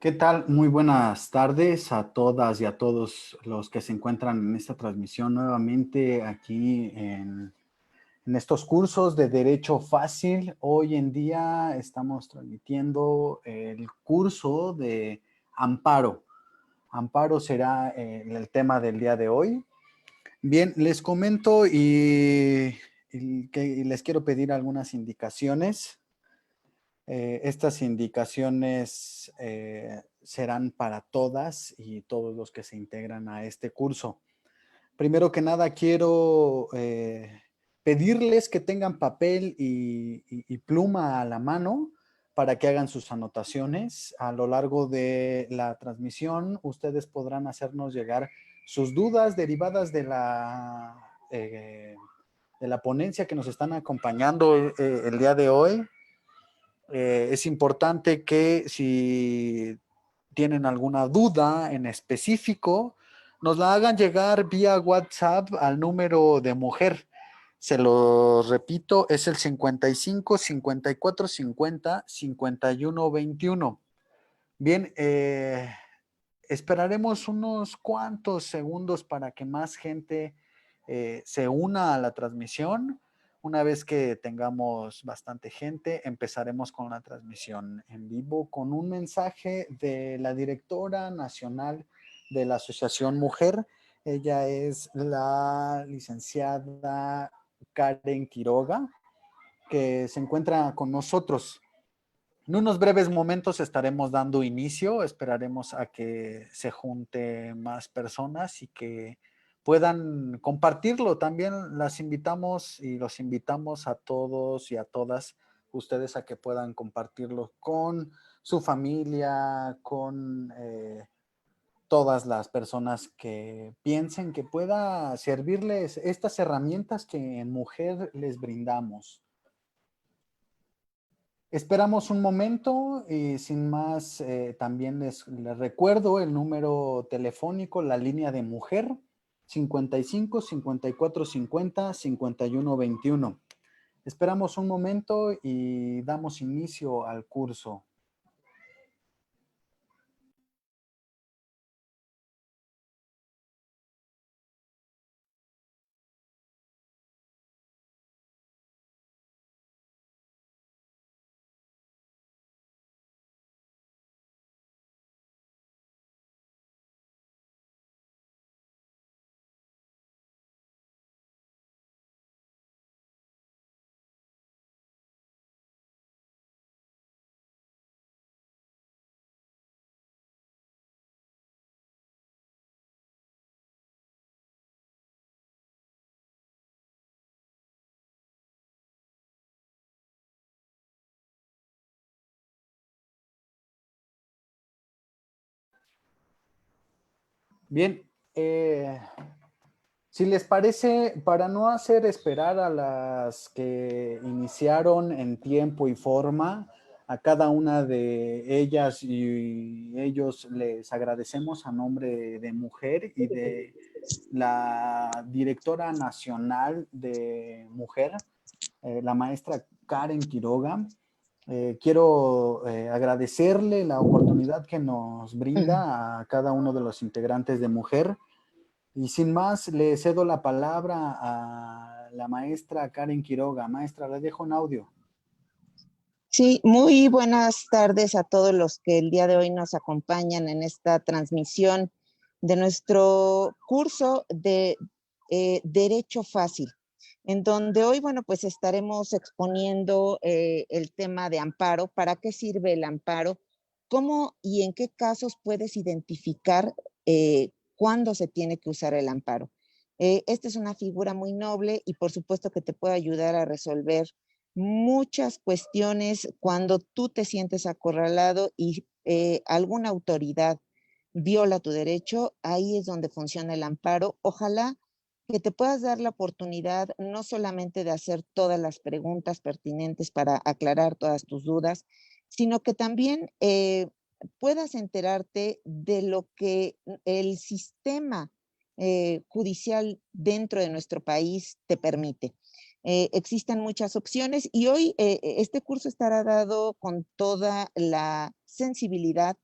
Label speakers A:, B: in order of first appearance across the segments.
A: ¿Qué tal? Muy buenas tardes a todas y a todos los que se encuentran en esta transmisión nuevamente aquí en estos cursos de Derecho Fácil. Hoy en día estamos transmitiendo el curso de Amparo. Amparo será el tema del día de hoy. Bien, les comento y les quiero pedir algunas indicaciones. Estas indicaciones serán para todas y todos los que se integran a este curso. Primero que nada, quiero pedirles que tengan papel y pluma a la mano para que hagan sus anotaciones. A lo largo de la transmisión, ustedes podrán hacernos llegar sus dudas derivadas de la ponencia que nos están acompañando el día de hoy. Es importante que si tienen alguna duda en específico, nos la hagan llegar vía WhatsApp al número de mujer. Se lo repito, es el 55 54 50 51 21. Bien, esperaremos unos cuantos segundos para que más gente se una a la transmisión. Una vez que tengamos bastante gente, empezaremos con la transmisión en vivo con un mensaje de la directora nacional de la Asociación Mujer. Ella es la licenciada Karen Quiroga, que se encuentra con nosotros. En unos breves momentos estaremos dando inicio, esperaremos a que se junte más personas y que puedan compartirlo. También las invitamos y los invitamos a todos y a todas ustedes a que puedan compartirlo con su familia, con todas las personas que piensen que pueda servirles estas herramientas que en Mujer les brindamos. Esperamos un momento y sin más, también les recuerdo el número telefónico, la línea de mujer, 55 54 50 51 21. Esperamos un momento y damos inicio al curso. Bien, si les parece, para no hacer esperar a las que iniciaron en tiempo y forma, a cada una de ellas y ellos les agradecemos a nombre de Mujer y de la directora nacional de Mujer, la maestra Karen Quiroga. Quiero agradecerle la oportunidad que nos brinda a cada uno de los integrantes de Mujer y sin más, le cedo la palabra a la maestra Karen Quiroga. Maestra, le dejo un audio.
B: Sí, muy buenas tardes a todos los que el día de hoy nos acompañan en esta transmisión de nuestro curso de Derecho Fácil, en donde hoy, bueno, pues estaremos exponiendo el tema de amparo, para qué sirve el amparo, cómo y en qué casos puedes identificar cuándo se tiene que usar el amparo. Esta es una figura muy noble y por supuesto que te puede ayudar a resolver muchas cuestiones cuando tú te sientes acorralado y alguna autoridad viola tu derecho. Ahí es donde funciona el amparo. Ojalá que te puedas dar la oportunidad no solamente de hacer todas las preguntas pertinentes para aclarar todas tus dudas, sino que también puedas enterarte de lo que el sistema judicial dentro de nuestro país te permite. Existen muchas opciones y hoy este curso estará dado con toda la sensibilidad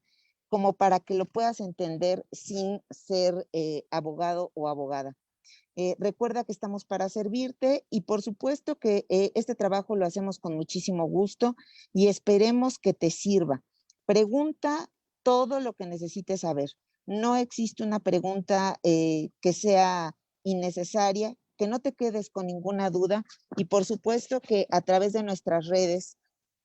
B: como para que lo puedas entender sin ser abogado o abogada. Recuerda que estamos para servirte y por supuesto que este trabajo lo hacemos con muchísimo gusto y esperemos que te sirva. Pregunta todo lo que necesites saber. No existe una pregunta que sea innecesaria, que no te quedes con ninguna duda y por supuesto que a través de nuestras redes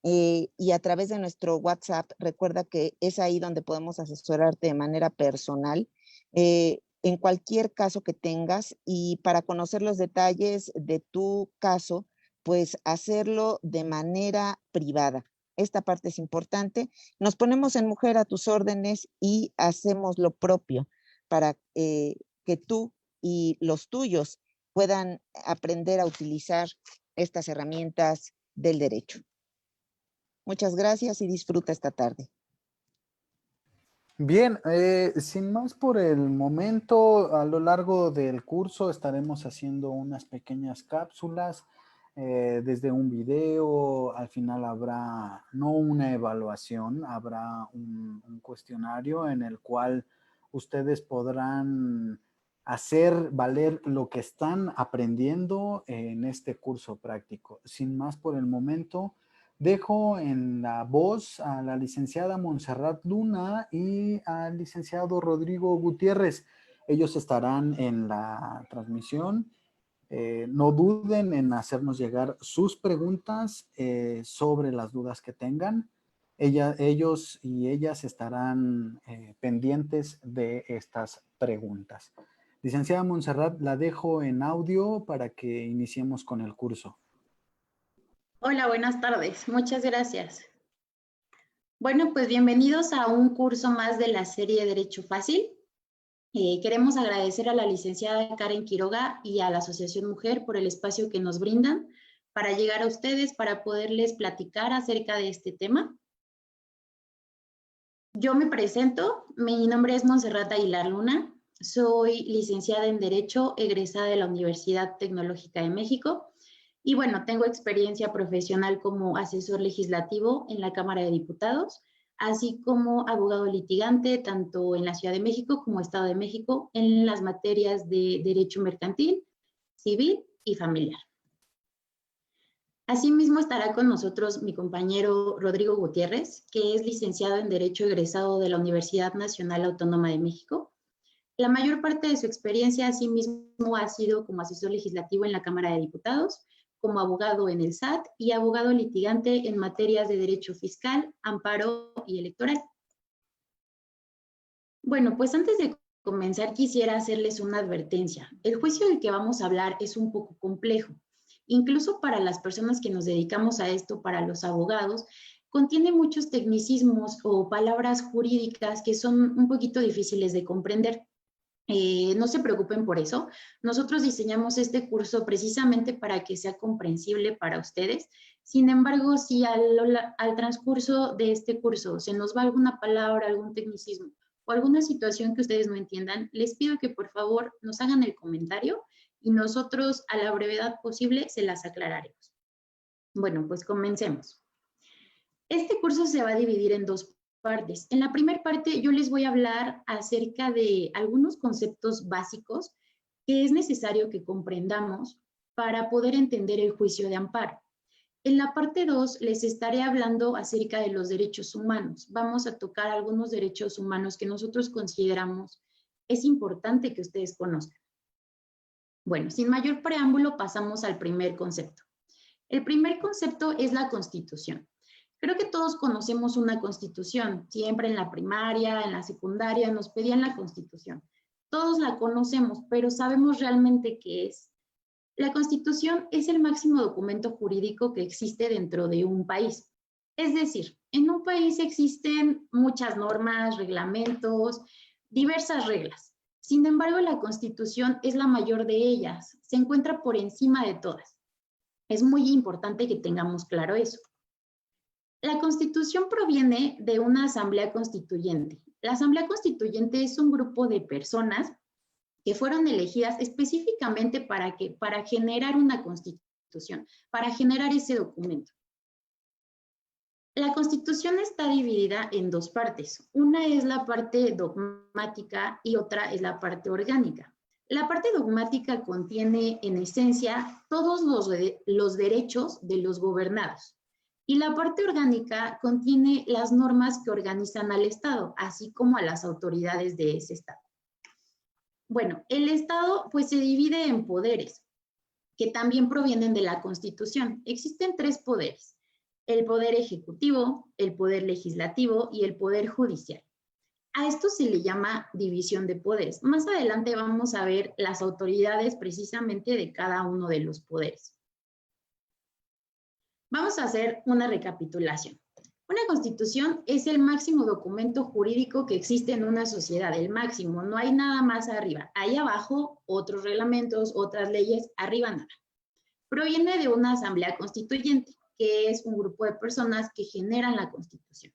B: y a través de nuestro WhatsApp, recuerda que es ahí donde podemos asesorarte de manera personal en cualquier caso que tengas y para conocer los detalles de tu caso, pues hacerlo de manera privada. Esta parte es importante. Nos ponemos en Mujer a tus órdenes y hacemos lo propio para que tú y los tuyos puedan aprender a utilizar estas herramientas del derecho. Muchas gracias y disfruta esta tarde.
A: Bien, sin más por el momento, a lo largo del curso estaremos haciendo unas pequeñas cápsulas desde un video. Al final habrá no una evaluación, habrá un cuestionario en el cual ustedes podrán hacer valer lo que están aprendiendo en este curso práctico. Sin más por el momento, dejo en la voz a la licenciada Montserrat Luna y al licenciado Rodrigo Gutiérrez. Ellos estarán en la transmisión. No duden en hacernos llegar sus preguntas sobre las dudas que tengan. Ellos y ellas estarán pendientes de estas preguntas. Licenciada Montserrat, la dejo en audio para que iniciemos con el curso.
C: Hola, buenas tardes. Muchas gracias. Bueno, pues bienvenidos a un curso más de la serie Derecho Fácil. Queremos agradecer a la licenciada Karen Quiroga y a la Asociación Mujer por el espacio que nos brindan para llegar a ustedes, para poderles platicar acerca de este tema. Yo me presento, mi nombre es Montserrat Aguilar Luna, soy licenciada en Derecho, egresada de la Universidad Tecnológica de México. Y bueno, tengo experiencia profesional como asesor legislativo en la Cámara de Diputados, así como abogado litigante tanto en la Ciudad de México como Estado de México en las materias de derecho mercantil, civil y familiar. Asimismo estará con nosotros mi compañero Rodrigo Gutiérrez, que es licenciado en Derecho egresado de la Universidad Nacional Autónoma de México. La mayor parte de su experiencia asimismo ha sido como asesor legislativo en la Cámara de Diputados, como abogado en el SAT y abogado litigante en materias de derecho fiscal, amparo y electoral. Bueno, pues antes de comenzar quisiera hacerles una advertencia. El juicio del que vamos a hablar es un poco complejo. Incluso para las personas que nos dedicamos a esto, para los abogados, contiene muchos tecnicismos o palabras jurídicas que son un poquito difíciles de comprender. No se preocupen por eso. Nosotros diseñamos este curso precisamente para que sea comprensible para ustedes. Sin embargo, si al transcurso de este curso se nos va alguna palabra, algún tecnicismo o alguna situación que ustedes no entiendan, les pido que por favor nos hagan el comentario y nosotros a la brevedad posible se las aclararemos. Bueno, pues comencemos. Este curso se va a dividir en dos partes. En la primera parte yo les voy a hablar acerca de algunos conceptos básicos que es necesario que comprendamos para poder entender el juicio de amparo. En la parte 2 les estaré hablando acerca de los derechos humanos. Vamos a tocar algunos derechos humanos que nosotros consideramos es importante que ustedes conozcan. Bueno, sin mayor preámbulo pasamos al primer concepto. El primer concepto es la Constitución. Creo que todos conocemos una Constitución. Siempre en la primaria, en la secundaria, nos pedían la Constitución. Todos la conocemos, pero ¿sabemos realmente qué es? La Constitución es el máximo documento jurídico que existe dentro de un país. Es decir, en un país existen muchas normas, reglamentos, diversas reglas. Sin embargo, la Constitución es la mayor de ellas. Se encuentra por encima de todas. Es muy importante que tengamos claro eso. La Constitución proviene de una asamblea constituyente. La asamblea constituyente es un grupo de personas que fueron elegidas específicamente para generar una Constitución, para generar ese documento. La Constitución está dividida en dos partes. Una es la parte dogmática y otra es la parte orgánica. La parte dogmática contiene en esencia todos los derechos de los gobernados. Y la parte orgánica contiene las normas que organizan al Estado, así como a las autoridades de ese Estado. Bueno, el Estado pues se divide en poderes, que también provienen de la Constitución. Existen tres poderes: el poder ejecutivo, el poder legislativo y el poder judicial. A esto se le llama división de poderes. Más adelante vamos a ver las autoridades precisamente de cada uno de los poderes. Vamos a hacer una recapitulación. Una constitución es el máximo documento jurídico que existe en una sociedad, el máximo, no hay nada más arriba. Ahí abajo otros reglamentos, otras leyes, arriba nada. Proviene de una asamblea constituyente, que es un grupo de personas que generan la Constitución.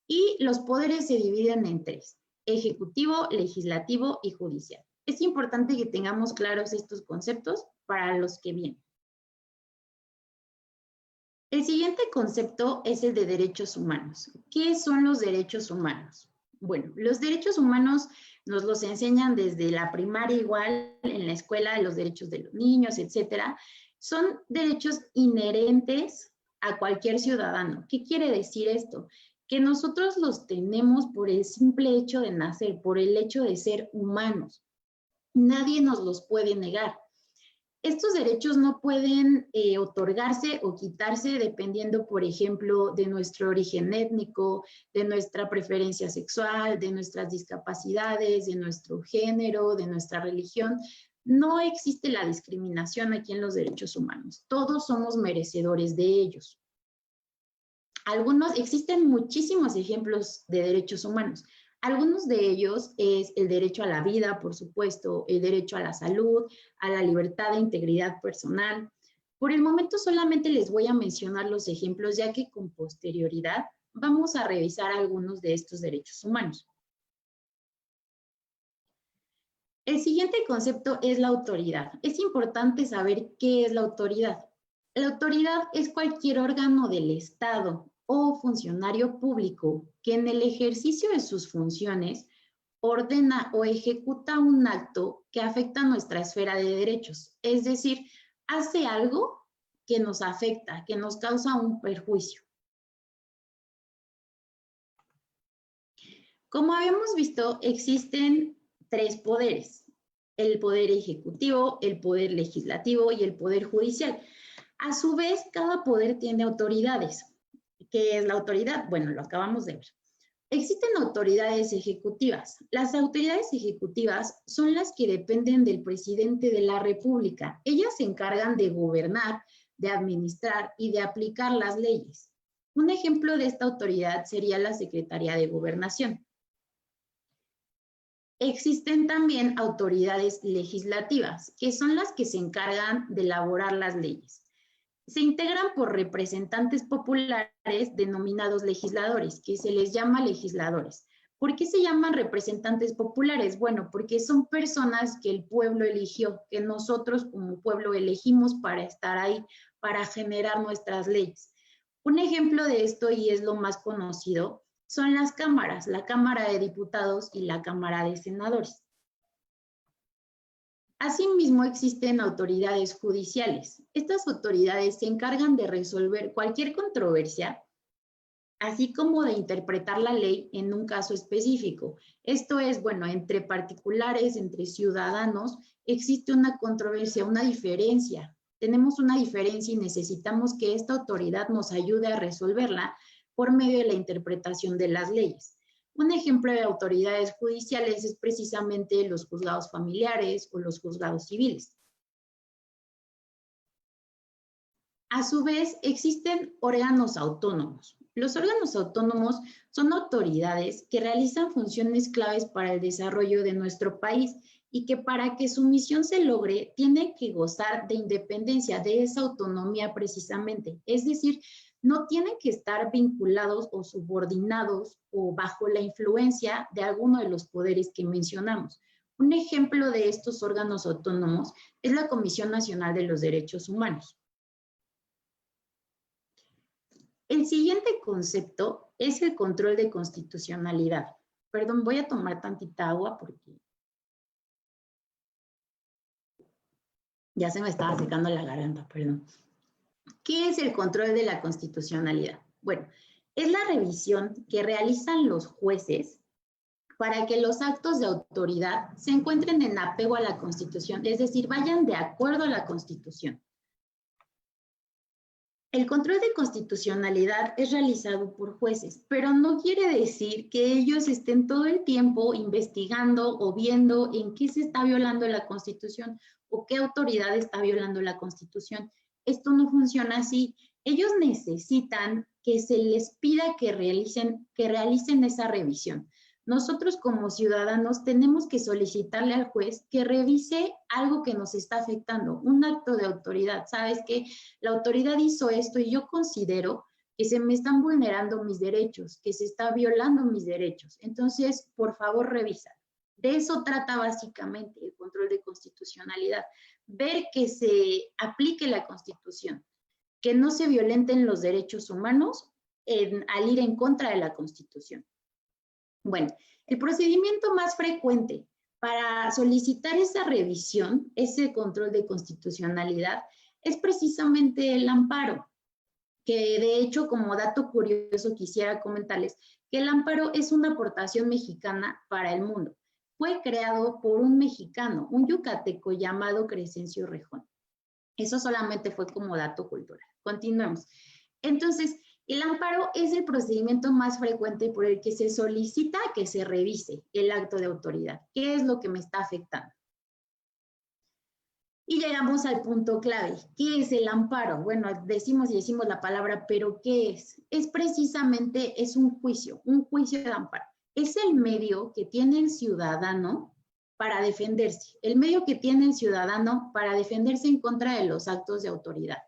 C: Y los poderes se dividen en tres: ejecutivo, legislativo y judicial. Es importante que tengamos claros estos conceptos para los que vienen. El siguiente concepto es el de derechos humanos. ¿Qué son los derechos humanos? Bueno, los derechos humanos nos los enseñan desde la primaria, igual en la escuela, los derechos de los niños, etcétera. Son derechos inherentes a cualquier ciudadano. ¿Qué quiere decir esto? Que nosotros los tenemos por el simple hecho de nacer, por el hecho de ser humanos. Nadie nos los puede negar. Estos derechos no pueden otorgarse o quitarse dependiendo, por ejemplo, de nuestro origen étnico, de nuestra preferencia sexual, de nuestras discapacidades, de nuestro género, de nuestra religión. No existe la discriminación aquí en los derechos humanos. Todos somos merecedores de ellos. Existen muchísimos ejemplos de derechos humanos. Algunos de ellos es el derecho a la vida, por supuesto, el derecho a la salud, a la libertad e integridad personal. Por el momento solamente les voy a mencionar los ejemplos, ya que con posterioridad vamos a revisar algunos de estos derechos humanos. El siguiente concepto es la autoridad. Es importante saber qué es la autoridad. La autoridad es cualquier órgano del Estado o funcionario público que en el ejercicio de sus funciones ordena o ejecuta un acto que afecta a nuestra esfera de derechos. Es decir, hace algo que nos afecta, que nos causa un perjuicio. Como habíamos visto, existen tres poderes: el poder ejecutivo, el poder legislativo y el poder judicial. A su vez, cada poder tiene autoridades. ¿Qué es la autoridad? Bueno, lo acabamos de ver. Existen autoridades ejecutivas. Las autoridades ejecutivas son las que dependen del presidente de la República. Ellas se encargan de gobernar, de administrar y de aplicar las leyes. Un ejemplo de esta autoridad sería la Secretaría de Gobernación. Existen también autoridades legislativas, que son las que se encargan de elaborar las leyes. Se integran por representantes populares denominados legisladores, que se les llama legisladores. ¿Por qué se llaman representantes populares? Bueno, porque son personas que el pueblo eligió, que nosotros como pueblo elegimos para estar ahí, para generar nuestras leyes. Un ejemplo de esto, y es lo más conocido, son las cámaras, la Cámara de Diputados y la Cámara de Senadores. Asimismo, existen autoridades judiciales. Estas autoridades se encargan de resolver cualquier controversia, así como de interpretar la ley en un caso específico. Esto es, bueno, entre particulares, entre ciudadanos, existe una controversia, una diferencia. Tenemos una diferencia y necesitamos que esta autoridad nos ayude a resolverla por medio de la interpretación de las leyes. Un ejemplo de autoridades judiciales es precisamente los juzgados familiares o los juzgados civiles. A su vez, existen órganos autónomos. Los órganos autónomos son autoridades que realizan funciones claves para el desarrollo de nuestro país y que para que su misión se logre tienen que gozar de independencia, de esa autonomía precisamente. Es decir, no tienen que estar vinculados o subordinados o bajo la influencia de alguno de los poderes que mencionamos. Un ejemplo de estos órganos autónomos es la Comisión Nacional de los Derechos Humanos. El siguiente concepto es el control de constitucionalidad. Perdón, voy a tomar tantita agua porque ya se me estaba secando la garganta, perdón. ¿Qué es el control de la constitucionalidad? Bueno, es la revisión que realizan los jueces para que los actos de autoridad se encuentren en apego a la Constitución, es decir, vayan de acuerdo a la Constitución. El control de constitucionalidad es realizado por jueces, pero no quiere decir que ellos estén todo el tiempo investigando o viendo en qué se está violando la Constitución o qué autoridad está violando la Constitución. Esto no funciona así. Ellos necesitan que se les pida que realicen esa revisión. Nosotros como ciudadanos tenemos que solicitarle al juez que revise algo que nos está afectando, un acto de autoridad. ¿Sabes qué? La autoridad hizo esto y yo considero que se me están vulnerando mis derechos, que se está violando mis derechos. Entonces, por favor, revisa. De eso trata básicamente el control de constitucionalidad. Ver que se aplique la Constitución, que no se violenten los derechos humanos al ir en contra de la Constitución. Bueno, el procedimiento más frecuente para solicitar esa revisión, ese control de constitucionalidad, es precisamente el amparo, que de hecho, como dato curioso, quisiera comentarles que el amparo es una aportación mexicana para el mundo. Fue creado por un mexicano, un yucateco llamado Crescencio Rejón. Eso solamente fue como dato cultural. Continuemos. Entonces, el amparo es el procedimiento más frecuente por el que se solicita que se revise el acto de autoridad. ¿Qué es lo que me está afectando? Y llegamos al punto clave. ¿Qué es el amparo? Bueno, decimos la palabra, pero ¿qué es? Es precisamente, es un juicio de amparo. Es el medio que tiene el ciudadano para defenderse, el medio que tiene el ciudadano para defenderse en contra de los actos de autoridad.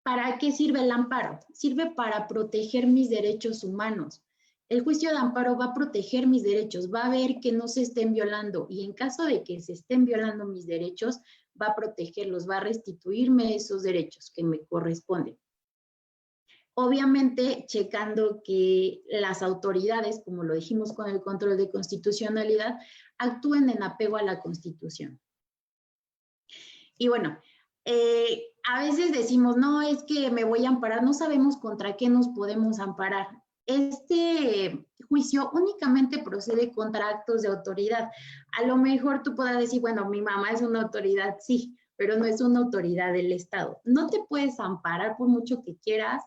C: ¿Para qué sirve el amparo? Sirve para proteger mis derechos humanos. El juicio de amparo va a proteger mis derechos, va a ver que no se estén violando y en caso de que se estén violando mis derechos, va a protegerlos, va a restituirme esos derechos que me corresponden. Obviamente, checando que las autoridades, como lo dijimos con el control de constitucionalidad, actúen en apego a la Constitución. Y bueno, a veces decimos, no, es que me voy a amparar, no sabemos contra qué nos podemos amparar. Este juicio únicamente procede contra actos de autoridad. A lo mejor tú puedas decir, bueno, mi mamá es una autoridad, sí, pero no es una autoridad del Estado. No te puedes amparar por mucho que quieras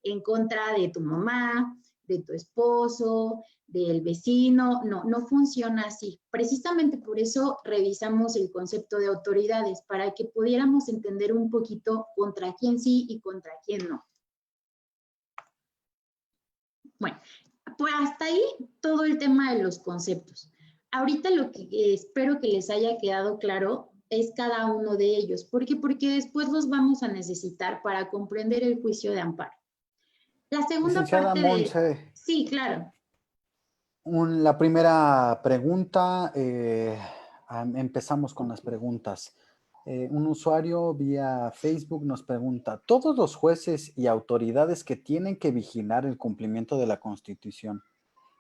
C: en contra de tu mamá, de tu esposo, del vecino. No, no funciona así. Precisamente por eso revisamos el concepto de autoridades, para que pudiéramos entender un poquito contra quién sí y contra quién no. Bueno, pues hasta ahí todo el tema de los conceptos. Ahorita lo que espero que les haya quedado claro es cada uno de ellos. ¿Por qué? Porque después los vamos a necesitar para comprender el juicio de amparo. La segunda
A: Licenciada
C: parte
A: Montse,
C: Sí, claro.
A: La primera pregunta, empezamos con las preguntas. Un usuario vía Facebook nos pregunta, ¿todos los jueces y autoridades que tienen que vigilar el cumplimiento de la Constitución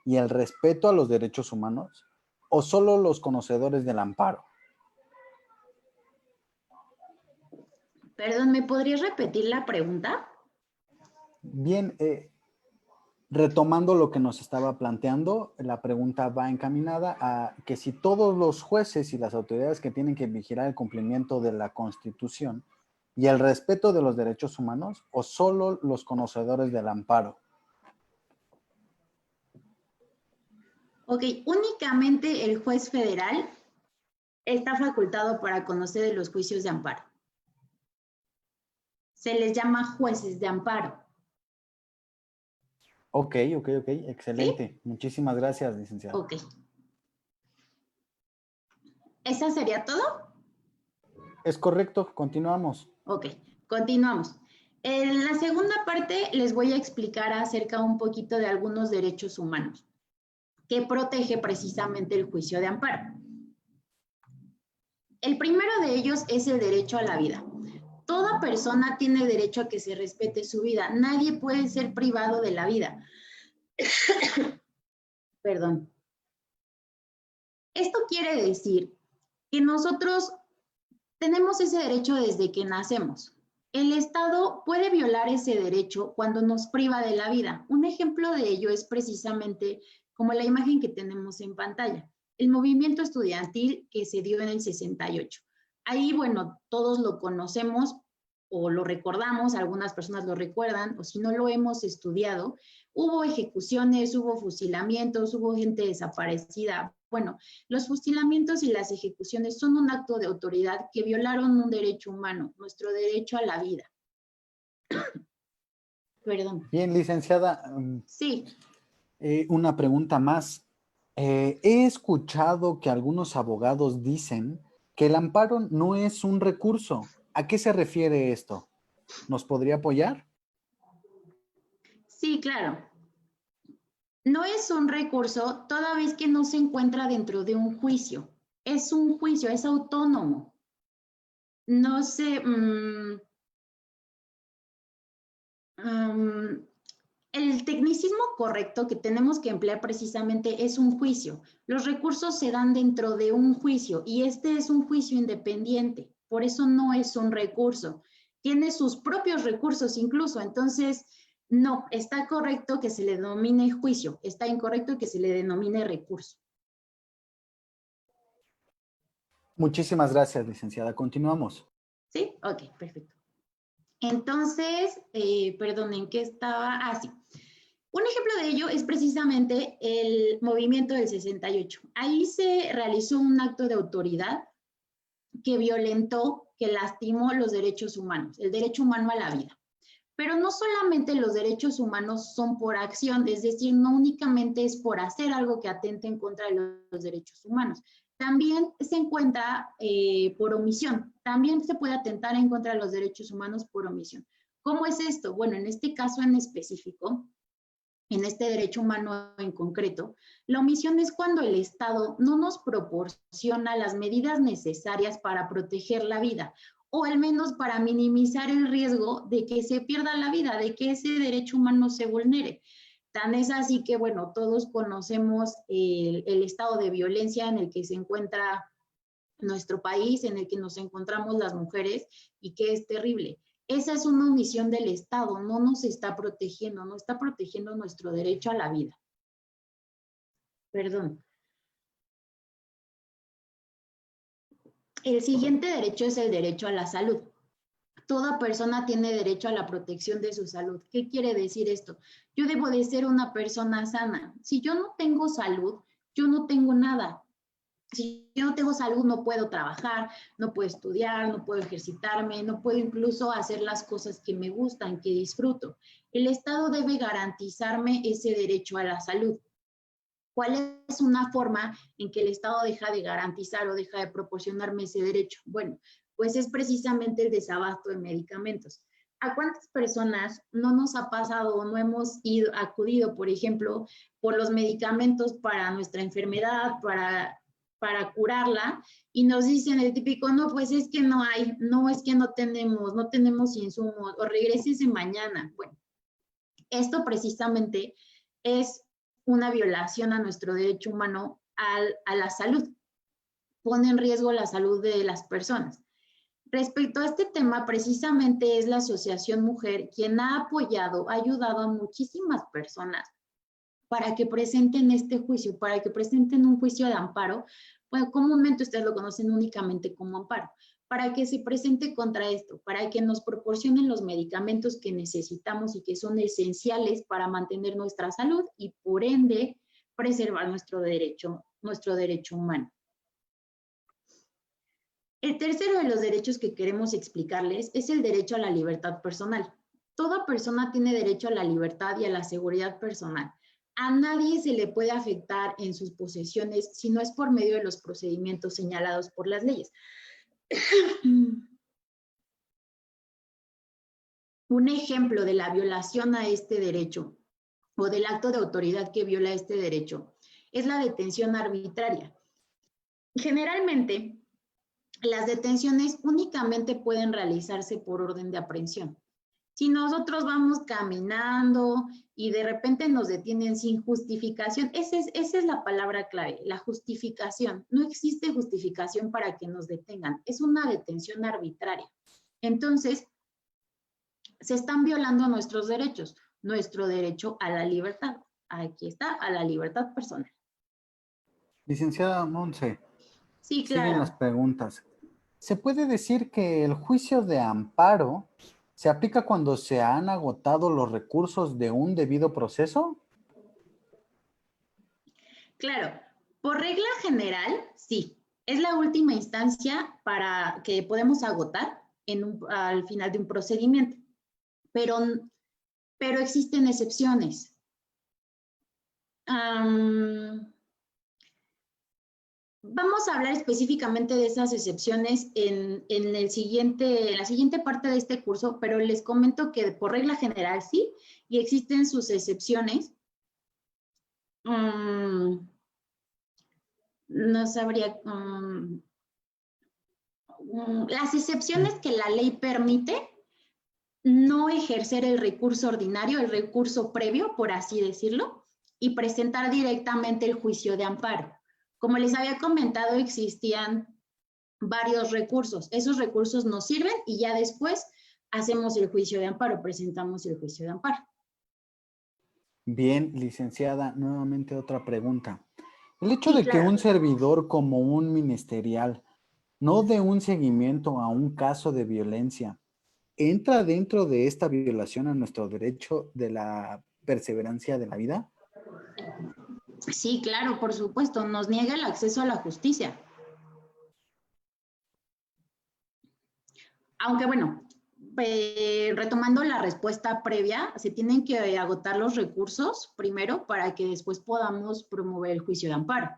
A: y el respeto a los derechos humanos, o solo los conocedores del amparo?
C: Perdón, ¿me podrías repetir la pregunta?
A: Bien, retomando lo que nos estaba planteando, la pregunta va encaminada a que si todos los jueces y las autoridades que tienen que vigilar el cumplimiento de la Constitución y el respeto de los derechos humanos, o solo los conocedores del amparo.
C: Ok, únicamente el juez federal está facultado para conocer de los juicios de amparo. Se les llama jueces de amparo.
A: Ok, excelente. ¿Sí? Muchísimas gracias, licenciada.
C: Ok. ¿Esa sería todo?
A: Es correcto, continuamos.
C: Ok, continuamos. En la segunda parte les voy a explicar acerca un poquito de algunos derechos humanos que protege precisamente el juicio de amparo. El primero de ellos es el derecho a la vida. Toda persona tiene derecho a que se respete su vida. Nadie puede ser privado de la vida. Perdón. Esto quiere decir que nosotros tenemos ese derecho desde que nacemos. El Estado puede violar ese derecho cuando nos priva de la vida. Un ejemplo de ello es precisamente como la imagen que tenemos en pantalla, el movimiento estudiantil que se dio en el 68. Ahí, bueno, todos lo conocemos o lo recordamos, algunas personas lo recuerdan, o si no lo hemos estudiado. Hubo ejecuciones, hubo fusilamientos, hubo gente desaparecida. Bueno, los fusilamientos y las ejecuciones son un acto de autoridad que violaron un derecho humano, nuestro derecho a la vida. Perdón.
A: Bien, licenciada.
C: Sí.
A: Una pregunta más. He escuchado que algunos abogados dicen que el amparo no es un recurso. ¿A qué se refiere esto? ¿Nos podría apoyar?
C: Sí, claro. No es un recurso toda vez que no se encuentra dentro de un juicio. Es un juicio, es autónomo. No sé, el tecnicismo correcto que tenemos que emplear precisamente es un juicio. Los recursos se dan dentro de un juicio y este es un juicio independiente. Por eso no es un recurso. Tiene sus propios recursos incluso. Entonces, no, está correcto que se le denomine juicio. Está incorrecto que se le denomine recurso.
A: Muchísimas gracias, licenciada. Continuamos.
C: ¿Sí? Ok, perfecto. Entonces, perdón, ¿en qué estaba? Ah, sí. Un ejemplo de ello es precisamente el movimiento del 68. Ahí se realizó un acto de autoridad que violentó, que lastimó los derechos humanos, el derecho humano a la vida. Pero no solamente los derechos humanos son por acción, es decir, no únicamente es por hacer algo que atente en contra de los derechos humanos. También se encuentra por omisión. También se puede atentar en contra de los derechos humanos por omisión. ¿Cómo es esto? Bueno, en este caso en específico, en este derecho humano en concreto, la omisión es cuando el Estado no nos proporciona las medidas necesarias para proteger la vida, o al menos para minimizar el riesgo de que se pierda la vida, de que ese derecho humano se vulnere. Tan es así que, bueno, todos conocemos el estado de violencia en el que se encuentra nuestro país, en el que nos encontramos las mujeres y que es terrible. Esa es una omisión del Estado, no nos está protegiendo, no está protegiendo nuestro derecho a la vida. Perdón. El siguiente derecho es el derecho a la salud. Toda persona tiene derecho a la protección de su salud. ¿Qué quiere decir esto? Yo debo de ser una persona sana. Si yo no tengo salud, yo no tengo nada. Si yo no tengo salud, no puedo trabajar, no puedo estudiar, no puedo ejercitarme, no puedo incluso hacer las cosas que me gustan, que disfruto. El Estado debe garantizarme ese derecho a la salud. ¿Cuál es una forma en que el Estado deja de garantizar o deja de proporcionarme ese derecho? Bueno, pues es precisamente el desabasto de medicamentos. ¿A cuántas personas no nos ha pasado o no hemos acudido, por ejemplo, por los medicamentos para nuestra enfermedad, para curarla, y nos dicen el típico, no, pues es que no hay, no es que no tenemos insumos, o regrésese mañana? Bueno, esto precisamente es una violación a nuestro derecho humano a la salud. Pone en riesgo la salud de las personas. Respecto a este tema, precisamente es la Asociación Mujer quien ha apoyado, ha ayudado a muchísimas personas para que presenten este juicio, para que presenten un juicio de amparo. Bueno, comúnmente ustedes lo conocen únicamente como amparo, para que se presente contra esto, para que nos proporcionen los medicamentos que necesitamos y que son esenciales para mantener nuestra salud y por ende preservar nuestro derecho humano. El tercero de los derechos que queremos explicarles es el derecho a la libertad personal. Toda persona tiene derecho a la libertad y a la seguridad personal. A nadie se le puede afectar en sus posesiones si no es por medio de los procedimientos señalados por las leyes. Un ejemplo de la violación a este derecho o del acto de autoridad que viola este derecho es la detención arbitraria. Generalmente, las detenciones únicamente pueden realizarse por orden de aprehensión. Si nosotros vamos caminando y de repente nos detienen sin justificación, esa es la palabra clave, la justificación. No existe justificación para que nos detengan, es una detención arbitraria. Entonces, se están violando nuestros derechos, nuestro derecho a la libertad. Aquí está, a la libertad personal.
A: Licenciada Monse,
C: Sí,
A: siguen las
C: claro.
A: preguntas. ¿Se puede decir que el juicio de amparo se aplica cuando se han agotado los recursos de un debido proceso?
C: Claro, por regla general, sí. Es la última instancia para que podemos agotar al final de un procedimiento, pero, pero existen excepciones. Vamos a hablar específicamente de esas excepciones en la siguiente parte de este curso, pero les comento que por regla general sí, y existen sus excepciones. No sabría. Las excepciones que la ley permite, no ejercer el recurso ordinario, el recurso previo, por así decirlo, y presentar directamente el juicio de amparo. Como les había comentado, existían varios recursos. Esos recursos nos sirven y ya después hacemos el juicio de amparo, presentamos el juicio de amparo.
A: Bien, licenciada, nuevamente otra pregunta. El hecho
C: Sí,
A: de que
C: claro.
A: un servidor como un ministerial no dé un seguimiento a un caso de violencia, ¿entra dentro de esta violación a nuestro derecho de la perseverancia de la vida?
C: Sí, claro, por supuesto, nos niega el acceso a la justicia. Aunque bueno, retomando la respuesta previa, se tienen que agotar los recursos primero para que después podamos promover el juicio de amparo.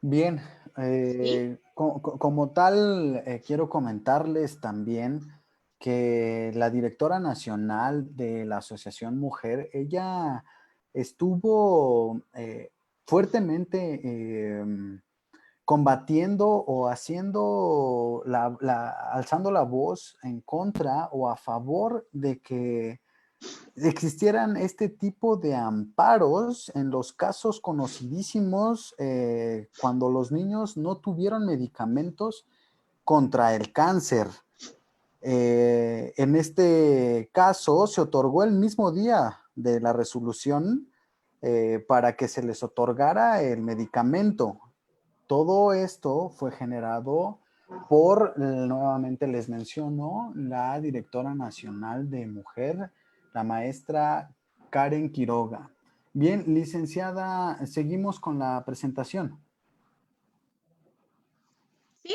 A: Bien,
C: ¿Sí?
A: como tal, quiero comentarles también que la directora nacional de la Asociación Mujer, ella estuvo fuertemente combatiendo o haciendo, alzando la voz en contra o a favor de que existieran este tipo de amparos en los casos conocidísimos cuando los niños no tuvieron medicamentos contra el cáncer. En este caso se otorgó el mismo día de la resolución para que se les otorgara el medicamento. Todo esto fue generado por, nuevamente les menciono, la directora nacional de mujer, la maestra Karen Quiroga. Bien, licenciada, seguimos con la presentación.
C: ¿Sí?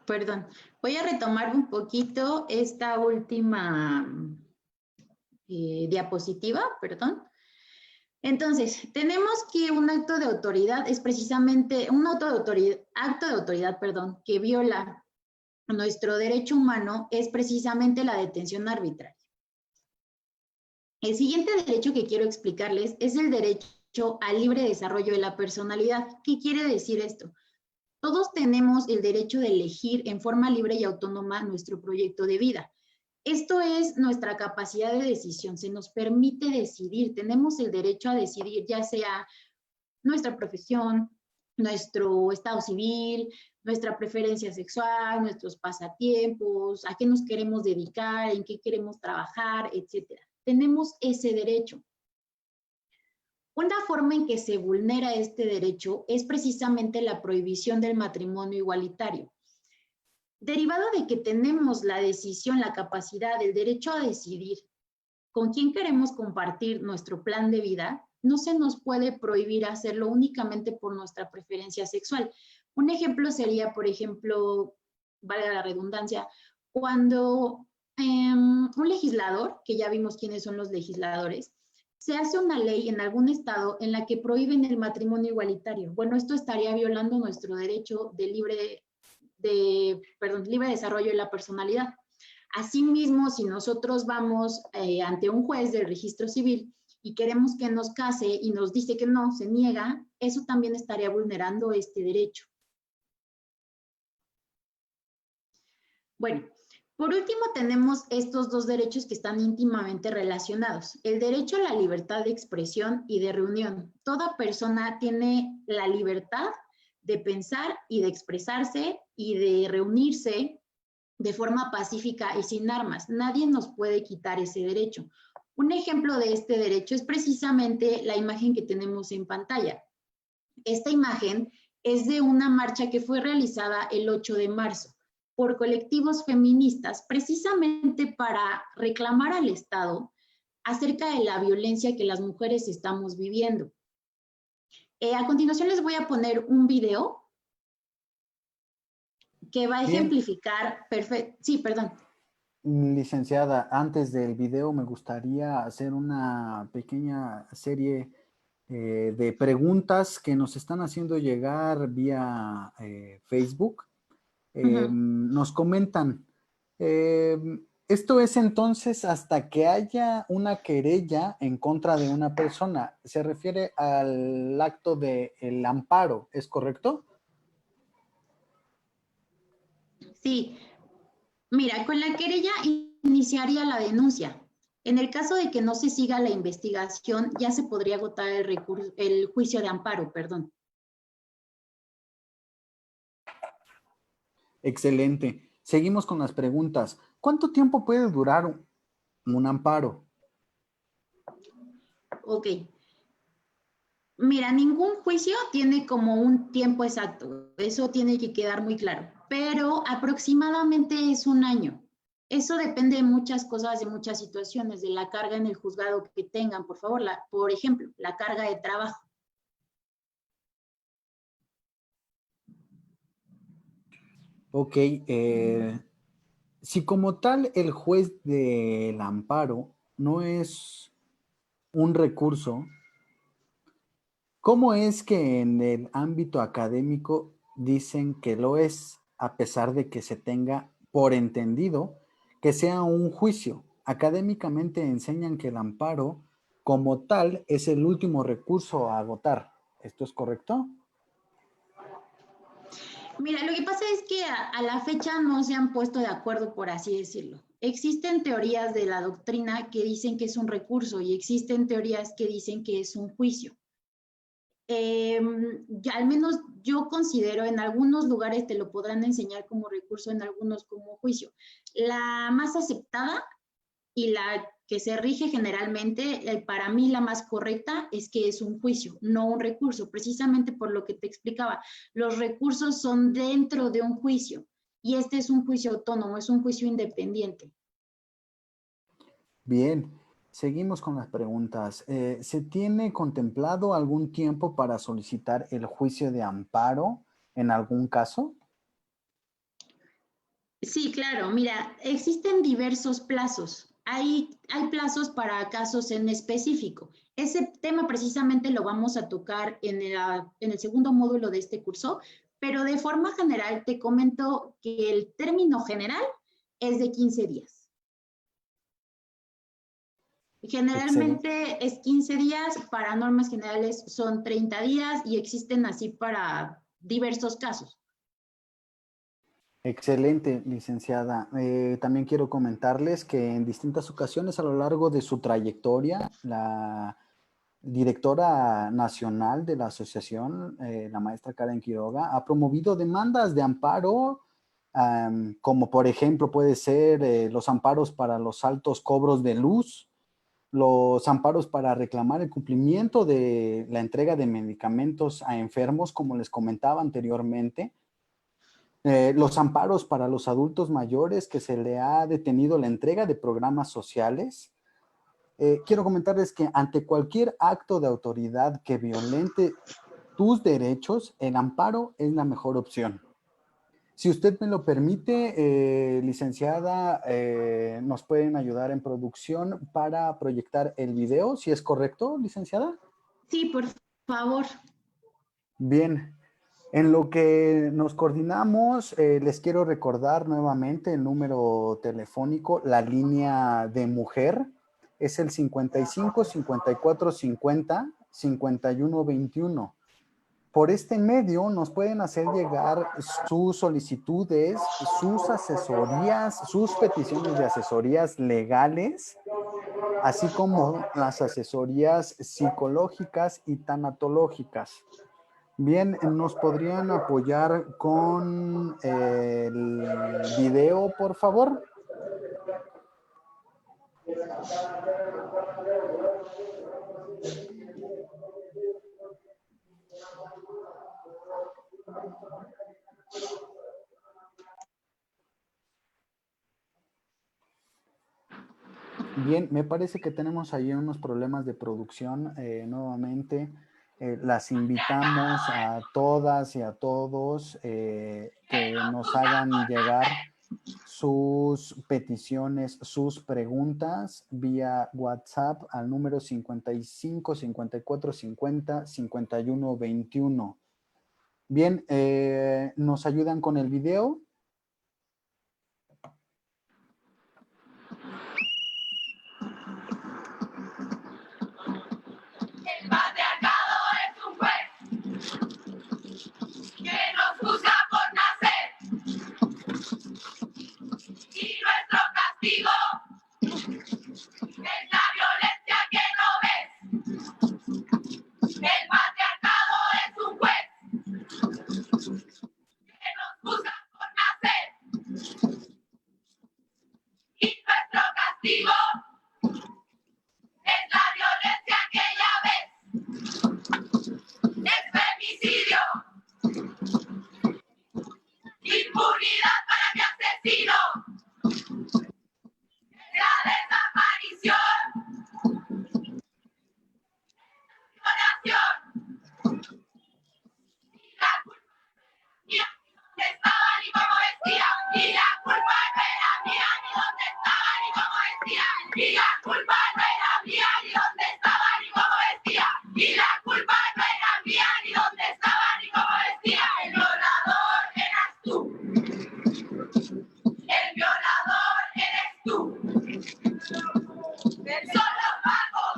C: Perdón, voy a retomar un poquito esta última diapositiva, perdón. Entonces, tenemos que un acto de autoridad es precisamente un acto de autoridad, que viola nuestro derecho humano es precisamente la detención arbitraria. El siguiente derecho que quiero explicarles es el derecho al libre desarrollo de la personalidad. ¿Qué quiere decir esto? Todos tenemos el derecho de elegir en forma libre y autónoma nuestro proyecto de vida. Esto es nuestra capacidad de decisión, se nos permite decidir, tenemos el derecho a decidir, ya sea nuestra profesión, nuestro estado civil, nuestra preferencia sexual, nuestros pasatiempos, a qué nos queremos dedicar, en qué queremos trabajar, etcétera. Tenemos ese derecho. Una forma en que se vulnera este derecho es precisamente la prohibición del matrimonio igualitario. Derivado de que tenemos la decisión, la capacidad, el derecho a decidir con quién queremos compartir nuestro plan de vida, no se nos puede prohibir hacerlo únicamente por nuestra preferencia sexual. Un ejemplo sería, por ejemplo, valga la redundancia, cuando un legislador, que ya vimos quiénes son los legisladores, se hace una ley en algún estado en la que prohíben el matrimonio igualitario. Bueno, esto estaría violando nuestro derecho de libre desarrollo de la personalidad. Asimismo, si nosotros vamos ante un juez del registro civil y queremos que nos case y nos dice que no, se niega, eso también estaría vulnerando este derecho. Bueno, por último tenemos estos dos derechos que están íntimamente relacionados. El derecho a la libertad de expresión y de reunión. Toda persona tiene la libertad de pensar y de expresarse y de reunirse de forma pacífica y sin armas. Nadie nos puede quitar ese derecho. Un ejemplo de este derecho es precisamente la imagen que tenemos en pantalla. Esta imagen es de una marcha que fue realizada el 8 de marzo por colectivos feministas, precisamente para reclamar al Estado acerca de la violencia que las mujeres estamos viviendo. A continuación les voy a poner un video que va a ejemplificar perfecto. Sí, perdón.
A: Licenciada, antes del video me gustaría hacer una pequeña serie de preguntas que nos están haciendo llegar vía Facebook. Nos comentan, esto es entonces hasta que haya una querella en contra de una persona. Se refiere al acto del amparo, ¿es correcto?
C: Sí, mira, con la querella iniciaría la denuncia. En el caso de que no se siga la investigación, ya se podría agotar el juicio de amparo, perdón.
A: Excelente. Seguimos con las preguntas. ¿Cuánto tiempo puede durar un amparo?
C: Ok. Mira, ningún juicio tiene como un tiempo exacto. Eso tiene que quedar muy claro. Pero aproximadamente es un año. Eso depende de muchas cosas, de muchas situaciones, de la carga en el juzgado que tengan, por favor. Por ejemplo, la carga de trabajo.
A: Ok, si como tal el juez del amparo no es un recurso, ¿cómo es que en el ámbito académico dicen que lo es, a pesar de que se tenga por entendido que sea un juicio? Académicamente enseñan que el amparo como tal es el último recurso a agotar. ¿Esto es correcto?
C: Mira, lo que pasa es que a la fecha no se han puesto de acuerdo, por así decirlo. Existen teorías de la doctrina que dicen que es un recurso y existen teorías que dicen que es un juicio. Ya al menos yo considero, en algunos lugares te lo podrán enseñar como recurso, en algunos como juicio. La más aceptada y la que se rige generalmente, para mí la más correcta es que es un juicio, no un recurso, precisamente por lo que te explicaba. Los recursos son dentro de un juicio y este es un juicio autónomo, es un juicio independiente.
A: Bien, seguimos con las preguntas. ¿Se tiene contemplado algún tiempo para solicitar el juicio de amparo en algún caso?
C: Sí, claro, mira, existen diversos plazos. Hay plazos para casos en específico. Ese tema precisamente lo vamos a tocar en el segundo módulo de este curso, pero de forma general te comento que el término general es de 15 días.
A: Excelente.
C: Generalmente es 15 días, para normas generales son 30 días y existen así para diversos casos.
A: Excelente, licenciada. También quiero comentarles que en distintas ocasiones a lo largo de su trayectoria, la directora nacional de la asociación, la maestra Karen Quiroga, ha promovido demandas de amparo, como por ejemplo puede ser los amparos para los altos cobros de luz, los amparos para reclamar el cumplimiento de la entrega de medicamentos a enfermos, como les comentaba anteriormente, los amparos para los adultos mayores que se le ha detenido la entrega de programas sociales. Quiero comentarles que ante cualquier acto de autoridad que violente tus derechos, el amparo es la mejor opción. Si usted me lo permite, licenciada, nos pueden ayudar en producción para proyectar el video, si es correcto, licenciada.
C: Sí, por favor.
A: Bien, en lo que nos coordinamos, les quiero recordar nuevamente el número telefónico, la línea de mujer, es el 55 54 50 51 21. Por este medio nos pueden hacer llegar sus solicitudes, sus asesorías, sus peticiones de asesorías legales, así como las asesorías psicológicas y tanatológicas. Bien, ¿nos podrían apoyar con el video, por favor? Bien, me parece que tenemos ahí unos problemas de producción. Nuevamente, las invitamos a todas y a todos que nos hagan llegar sus peticiones, sus preguntas vía WhatsApp al número 55 54 50 51 21. Bien, ¿nos ayudan con el video?
D: El patriarcado es un juez que nos juzga por nacer y nuestro castigo es la violencia que no ves. El patriarcado es un juez que nos juzga por nacer y nuestro castigo es la violencia que ya ves. Es femicidio, impunidad para mi asesino, la desaparición, violación. Y la culpa mía, ni dónde estaba ni cómo vestía. Y la culpa no era mía, ni dónde estaba ni cómo vestía. Y la culpa no era mía, ni dónde estaba ni cómo vestía. Y la culpa no era mía, ni dónde estaba ni cómo vestía. El violador eras tú. El violador eres tú. Son los vagos.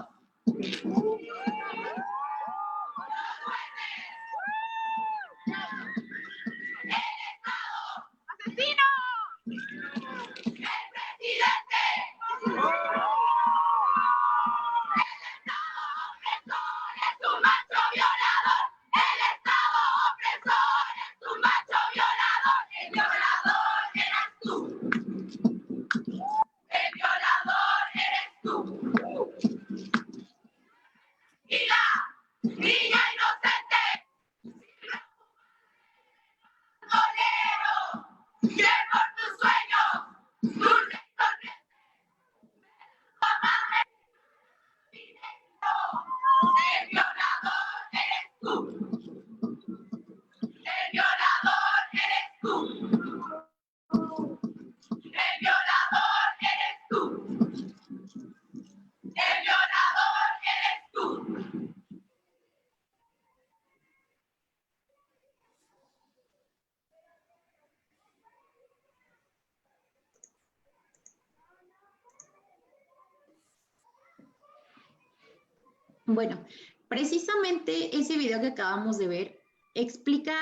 D: ¡Asesino! ¡El presidente! ¡El Estado opresor es un macho violador! ¡El Estado opresor es un macho violador! ¡El violador eres tú! ¡El violador eres tú! ¡Y la niña inocente! ¡Bolero! ¡Que por tus sueños! ¡Dulce y sonriente! ¡Mamá! El violador eres tú. El violador eres tú. El violador eres tú. El violador eres tú.
C: Bueno, precisamente ese video que acabamos de ver explica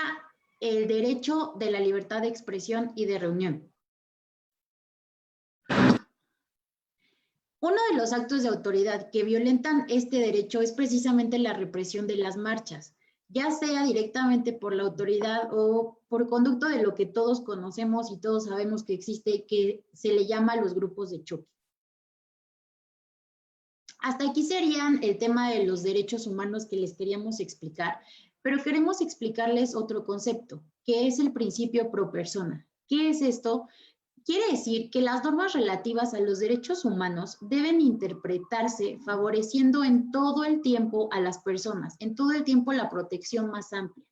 C: el derecho de la libertad de expresión y de reunión. Uno de los actos de autoridad que violentan este derecho es precisamente la represión de las marchas, ya sea directamente por la autoridad o por conducto de lo que todos conocemos y todos sabemos que existe, que se le llama los grupos de choque. Hasta aquí serían el tema de los derechos humanos que les queríamos explicar, pero queremos explicarles otro concepto, que es el principio pro persona. ¿Qué es esto? Quiere decir que las normas relativas a los derechos humanos deben interpretarse favoreciendo en todo el tiempo a las personas, en todo el tiempo la protección más amplia.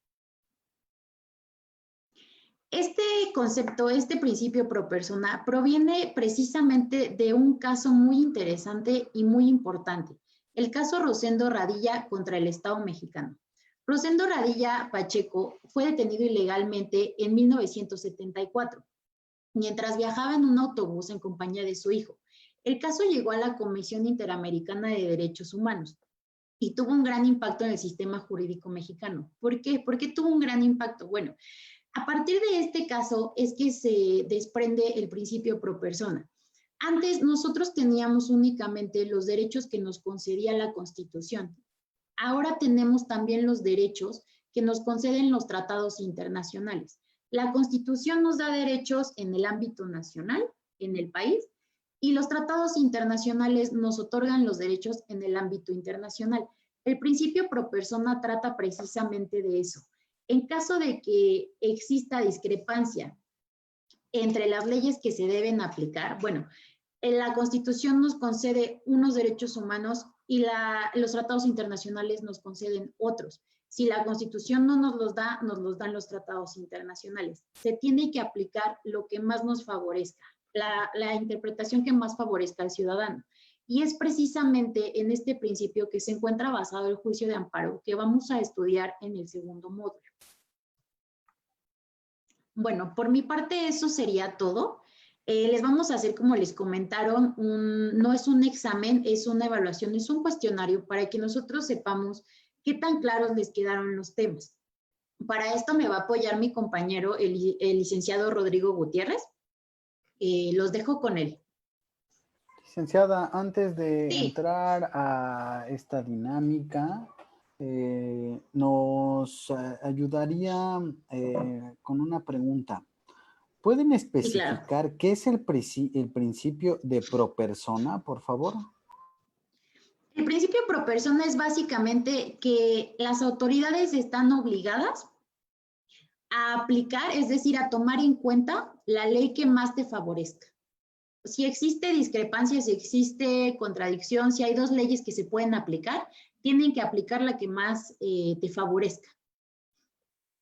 C: Este concepto, este principio pro persona, proviene precisamente de un caso muy interesante y muy importante, el caso Rosendo Radilla contra el Estado mexicano. Rosendo Radilla Pacheco fue detenido ilegalmente en 1974, mientras viajaba en un autobús en compañía de su hijo. El caso llegó a la Comisión Interamericana de Derechos Humanos y tuvo un gran impacto en el sistema jurídico mexicano. ¿Por qué? ¿Por qué tuvo un gran impacto? Bueno, a partir de este caso es que se desprende el principio pro persona. Antes nosotros teníamos únicamente los derechos que nos concedía la Constitución. Ahora tenemos también los derechos que nos conceden los tratados internacionales. La Constitución nos da derechos en el ámbito nacional, en el país, y los tratados internacionales nos otorgan los derechos en el ámbito internacional. El principio pro persona trata precisamente de eso. En caso de que exista discrepancia entre las leyes que se deben aplicar, bueno, la Constitución nos concede unos derechos humanos y los tratados internacionales nos conceden otros. Si la Constitución no nos los da, nos los dan los tratados internacionales. Se tiene que aplicar lo que más nos favorezca, la interpretación que más favorezca al ciudadano. Y es precisamente en este principio que se encuentra basado el juicio de amparo que vamos a estudiar en el segundo módulo. Bueno, por mi parte eso sería todo. Les vamos a hacer, como les comentaron, no es un examen, es una evaluación, es un cuestionario para que nosotros sepamos qué tan claros les quedaron los temas. Para esto me va a apoyar mi compañero, el licenciado Rodrigo Gutiérrez. Los dejo con él.
A: Licenciada, antes de
C: Sí.
A: entrar a esta dinámica, nos ayudaría con una pregunta. ¿Pueden especificar
C: claro.
A: qué es el principio de pro persona, por favor?
C: El principio pro persona es básicamente que las autoridades están obligadas a aplicar, es decir, a tomar en cuenta la ley que más te favorezca. Si existe discrepancia, si existe contradicción, si hay dos leyes que se pueden aplicar, tienen que aplicar la que más te favorezca,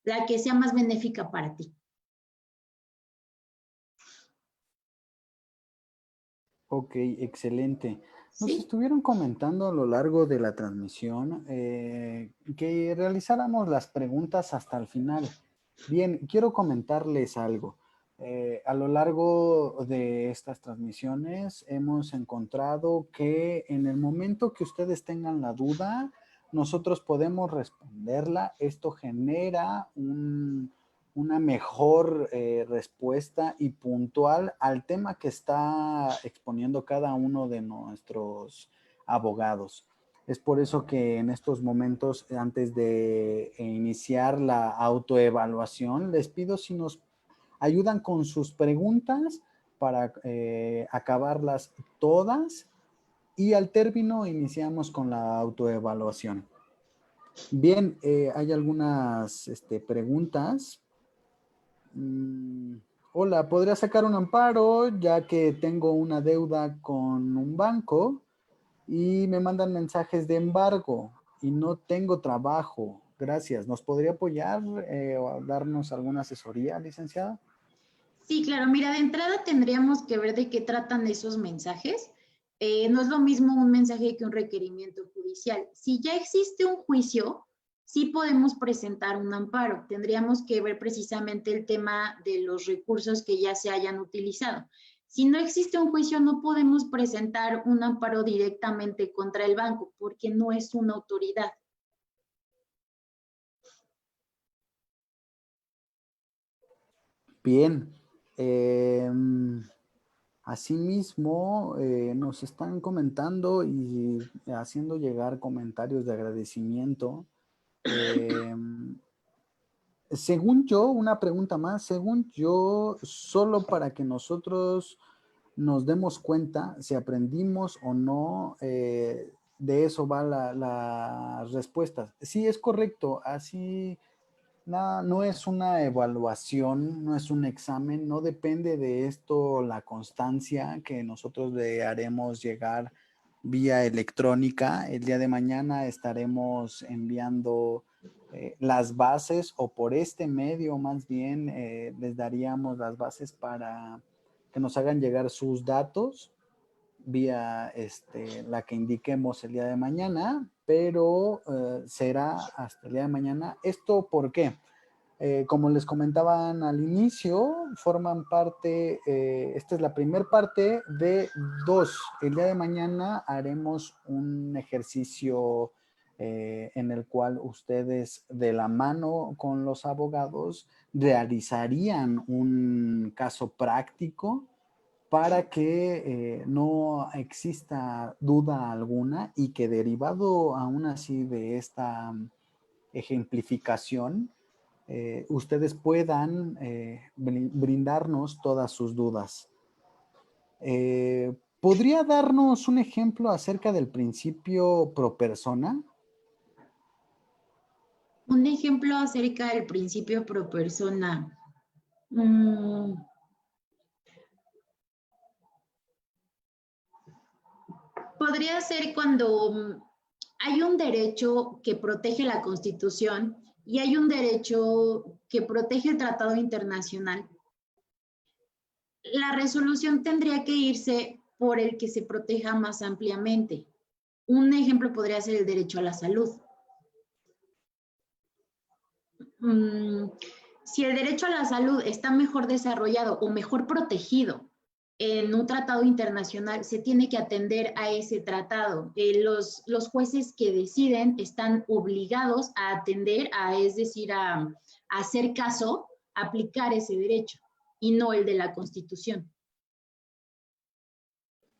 C: la que sea más benéfica para ti.
A: Ok, excelente. Nos
C: ¿Sí?
A: estuvieron comentando a lo largo de la transmisión que realizáramos las preguntas hasta el final. Bien, quiero comentarles algo. A lo largo de estas transmisiones hemos encontrado que en el momento que ustedes tengan la duda, nosotros podemos responderla. Esto genera una mejor respuesta y puntual al tema que está exponiendo cada uno de nuestros abogados. Es por eso que en estos momentos, antes de iniciar la autoevaluación, les pido si nos ayudan con sus preguntas para acabarlas todas y al término iniciamos con la autoevaluación. Bien, hay algunas preguntas. Hola, ¿podría sacar un amparo ya que tengo una deuda con un banco y me mandan mensajes de embargo y no tengo trabajo? Gracias. ¿Nos podría apoyar o darnos alguna asesoría, licenciada?
C: Sí, claro. Mira, de entrada tendríamos que ver de qué tratan esos mensajes. No es lo mismo un mensaje que un requerimiento judicial. Si ya existe un juicio, sí podemos presentar un amparo. Tendríamos que ver precisamente el tema de los recursos que ya se hayan utilizado. Si no existe un juicio, no podemos presentar un amparo directamente contra el banco porque no es una autoridad.
A: Bien. Asimismo, nos están comentando y haciendo llegar comentarios de agradecimiento. Según yo, una pregunta más, según yo, solo para que nosotros nos demos cuenta si aprendimos o no, de eso va las respuestas. Sí, es correcto, así no es una evaluación, no es un examen, no depende de esto la constancia que nosotros le haremos llegar vía electrónica. El día de mañana estaremos enviando las bases o por este medio más bien les daríamos las bases para que nos hagan llegar sus datos vía la que indiquemos el día de mañana, pero será hasta el día de mañana. ¿Esto por qué? Como les comentaban al inicio, forman parte, esta es la primera parte de 2. El día de mañana haremos un ejercicio en el cual ustedes, de la mano con los abogados, realizarían un caso práctico para que no exista duda alguna y que derivado aún así de esta ejemplificación, ustedes puedan brindarnos todas sus dudas. ¿Podría darnos un ejemplo acerca del principio pro persona?
C: Un ejemplo acerca del principio pro persona. Podría ser cuando hay un derecho que protege la Constitución y hay un derecho que protege el Tratado Internacional. La resolución tendría que irse por el que se proteja más ampliamente. Un ejemplo podría ser el derecho a la salud. Si el derecho a la salud está mejor desarrollado o mejor protegido en un tratado internacional, se tiene que atender a ese tratado. Los jueces que deciden están obligados a atender, es decir, a hacer caso, a aplicar ese derecho y no el de la Constitución.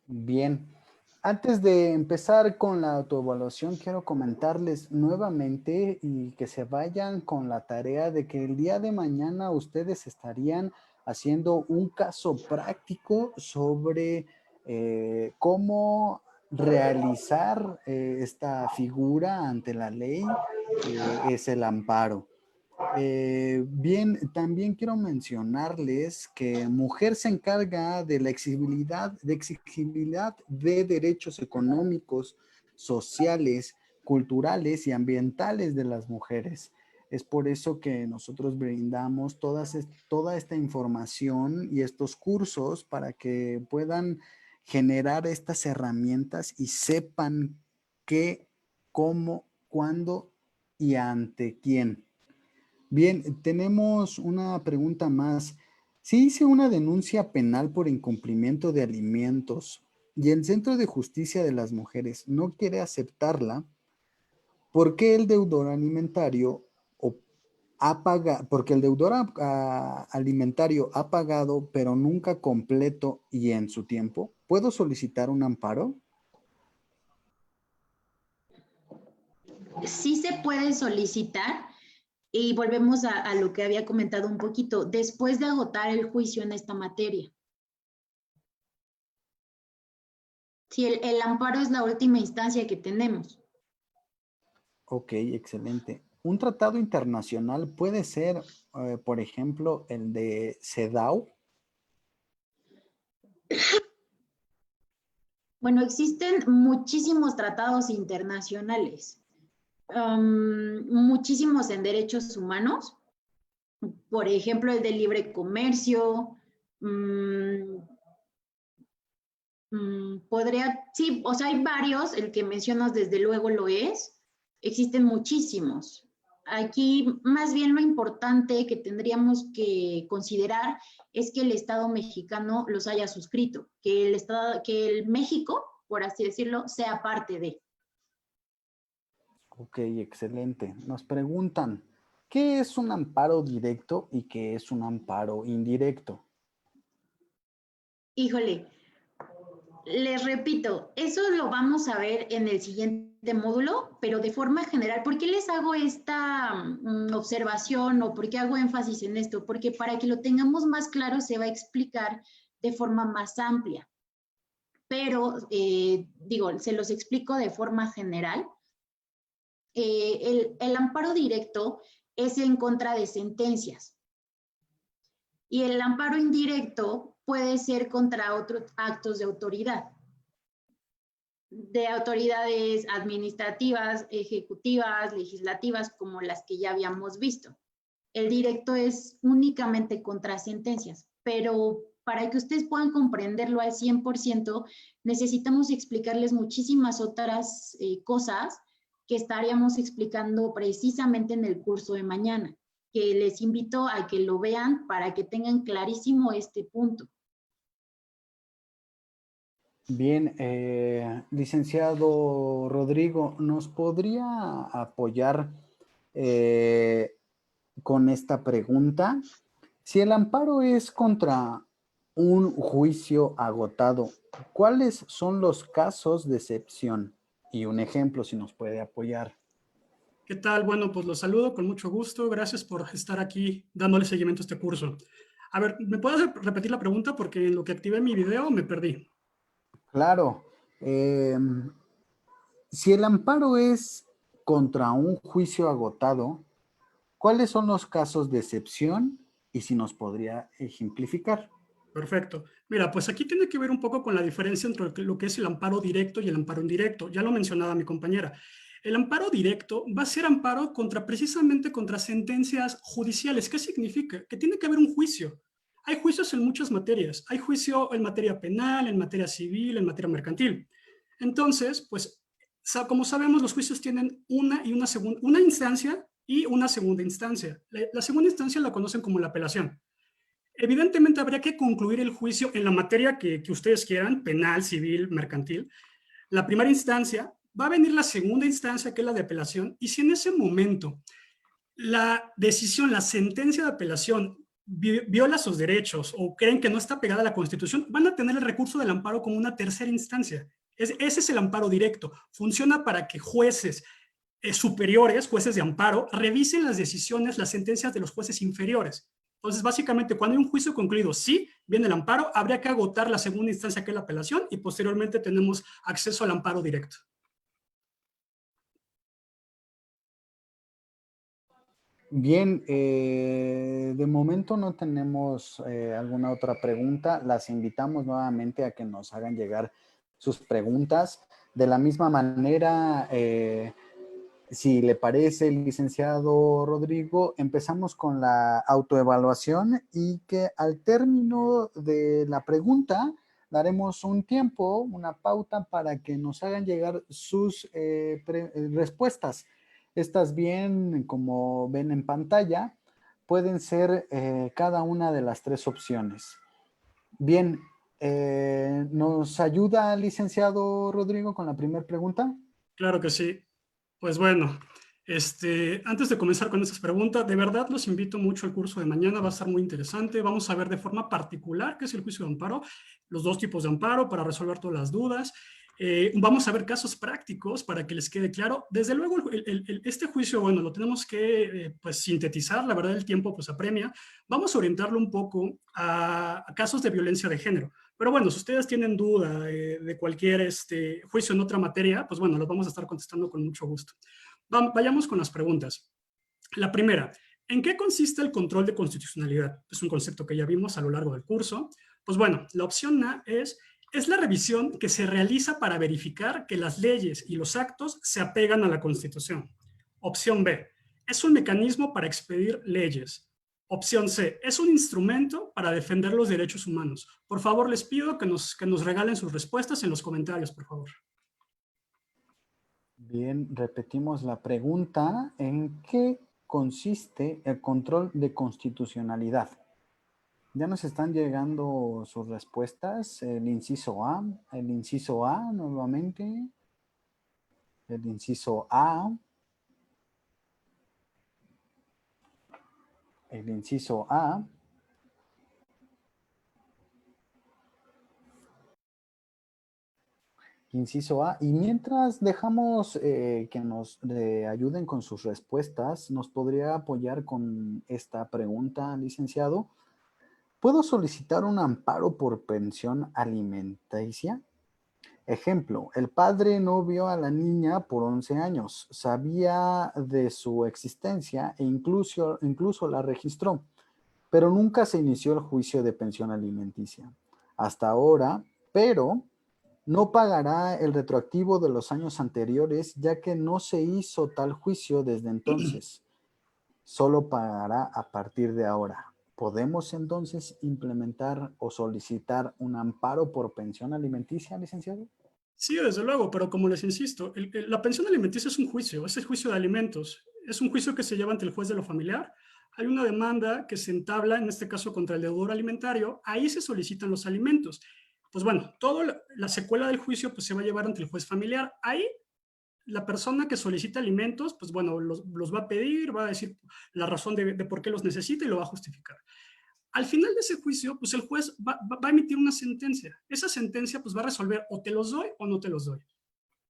A: Bien. Antes de empezar con la autoevaluación, quiero comentarles nuevamente y que se vayan con la tarea de que el día de mañana ustedes estarían haciendo un caso práctico sobre cómo realizar esta figura ante la ley, que es el amparo. Bien, también quiero mencionarles que Mujer se encarga de la exigibilidad de derechos económicos, sociales, culturales y ambientales de las mujeres. Es por eso que nosotros brindamos toda esta información y estos cursos para que puedan generar estas herramientas y sepan qué, cómo, cuándo y ante quién. Bien, tenemos una pregunta más. Si hice una denuncia penal por incumplimiento de alimentos y el Centro de Justicia de las Mujeres no quiere aceptarla, ¿por qué el deudor alimentario porque el deudor alimentario ha pagado pero nunca completo y en su tiempo? ¿Puedo solicitar un amparo?
C: Sí se puede solicitar. Y volvemos a lo que había comentado un poquito, después de agotar el juicio en esta materia. Si el amparo es la última instancia que tenemos.
A: Ok, excelente. Un tratado internacional puede ser, por ejemplo, el de CEDAW.
C: Bueno, existen muchísimos tratados internacionales, muchísimos en derechos humanos, por ejemplo, el de libre comercio, sí, o sea, hay varios, el que mencionas desde luego lo es, existen muchísimos. Aquí más bien lo importante que tendríamos que considerar es que el Estado mexicano los haya suscrito, que el México, por así decirlo, sea parte de.
A: Ok, excelente. Nos preguntan, ¿qué es un amparo directo y qué es un amparo indirecto?
C: Híjole, les repito, eso lo vamos a ver en el siguiente módulo, pero de forma general. ¿Por qué les hago esta observación o por qué hago énfasis en esto? Porque para que lo tengamos más claro se va a explicar de forma más amplia. Pero, se los explico de forma general. El amparo directo es en contra de sentencias. Y el amparo indirecto puede ser contra otros actos de autoridades administrativas, ejecutivas, legislativas, como las que ya habíamos visto. El directo es únicamente contra sentencias, pero para que ustedes puedan comprenderlo al 100%, necesitamos explicarles muchísimas otras cosas que estaríamos explicando precisamente en el curso de mañana. que les invito a que lo vean para que tengan clarísimo este punto.
A: Bien, licenciado Rodrigo, ¿nos podría apoyar con esta pregunta? Si el amparo es contra un juicio agotado, ¿cuáles son los casos de excepción? Y un ejemplo, si nos puede apoyar.
E: ¿Qué tal? Bueno, pues los saludo con mucho gusto. Gracias por estar aquí dándole seguimiento a este curso. A ver, ¿me puedes repetir la pregunta? Porque en lo que activé mi video me perdí.
A: Claro. Si el amparo es contra un juicio agotado, ¿cuáles son los casos de excepción? Y si nos podría ejemplificar.
E: Perfecto. Mira, pues aquí tiene que ver un poco con la diferencia entre lo que es el amparo directo y el amparo indirecto. Ya lo mencionaba mi compañera. El amparo directo va a ser amparo precisamente contra sentencias judiciales. ¿Qué significa? Que tiene que haber un juicio. Hay juicios en muchas materias. Hay juicio en materia penal, en materia civil, en materia mercantil. Entonces, pues, como sabemos, los juicios tienen una instancia y una segunda instancia. La segunda instancia la conocen como la apelación. Evidentemente habría que concluir el juicio en la materia que ustedes quieran, penal, civil, mercantil. La primera instancia, va a venir la segunda instancia, que es la de apelación, y si en ese momento la decisión, la sentencia de apelación viola sus derechos o creen que no está pegada a la Constitución, van a tener el recurso del amparo como una tercera instancia. Ese es el amparo directo. Funciona para que jueces superiores, jueces de amparo, revisen las decisiones, las sentencias de los jueces inferiores. Entonces, básicamente, cuando hay un juicio concluido, sí, viene el amparo, habría que agotar la segunda instancia, que es la apelación, y posteriormente tenemos acceso al amparo directo.
A: Bien, de momento no tenemos alguna otra pregunta. Las invitamos nuevamente a que nos hagan llegar sus preguntas. De la misma manera, si le parece, licenciado Rodrigo, empezamos con la autoevaluación y que al término de la pregunta daremos un tiempo, una pauta para que nos hagan llegar sus respuestas. Estas bien, como ven en pantalla, pueden ser cada una de las tres opciones. Bien, ¿nos ayuda, licenciado Rodrigo, con la primera pregunta?
E: Claro que sí. Pues bueno, antes de comenzar con estas preguntas, de verdad los invito mucho al curso de mañana, va a estar muy interesante. Vamos a ver de forma particular qué es el juicio de amparo, los dos tipos de amparo para resolver todas las dudas. Vamos a ver casos prácticos para que les quede claro. Desde luego, este juicio, bueno, lo tenemos que pues, sintetizar, la verdad el tiempo pues apremia. Vamos a orientarlo un poco a casos de violencia de género. Pero bueno, si ustedes tienen duda de cualquier juicio en otra materia, pues bueno, los vamos a estar contestando con mucho gusto. Vayamos con las preguntas. La primera, ¿en qué consiste el control de constitucionalidad? Es un concepto que ya vimos a lo largo del curso. Pues bueno, la opción A es la revisión que se realiza para verificar que las leyes y los actos se apegan a la Constitución. Opción B, es un mecanismo para expedir leyes. Opción C, es un instrumento para defender los derechos humanos. Por favor, les pido que nos regalen sus respuestas en los comentarios, por favor.
A: Bien, repetimos la pregunta. ¿En qué consiste el control de constitucionalidad? Ya nos están llegando sus respuestas. El inciso A nuevamente. El inciso A. El inciso A. Inciso A. Y mientras dejamos que nos ayuden con sus respuestas, ¿nos podría apoyar con esta pregunta, licenciado? ¿Puedo solicitar un amparo por pensión alimenticia? Ejemplo, el padre no vio a la niña por 11 años, sabía de su existencia e incluso la registró, pero nunca se inició el juicio de pensión alimenticia. Hasta ahora, pero no pagará el retroactivo de los años anteriores, ya que no se hizo tal juicio desde entonces. Solo pagará a partir de ahora. ¿Podemos entonces implementar o solicitar un amparo por pensión alimenticia, licenciado?
E: Sí, desde luego, pero como les insisto, la pensión alimenticia es un juicio de alimentos. Es un juicio que se lleva ante el juez de lo familiar. hay una demanda que se entabla, en este caso contra el deudor alimentario, ahí se solicitan los alimentos. Pues bueno, toda la secuela del juicio pues, se va a llevar ante el juez familiar. Ahí la persona que solicita alimentos, pues bueno, los va a pedir, va a decir la razón de por qué los necesita y lo va a justificar. Al final de ese juicio, pues el juez va a emitir una sentencia. Esa sentencia pues va a resolver o te los doy o no te los doy.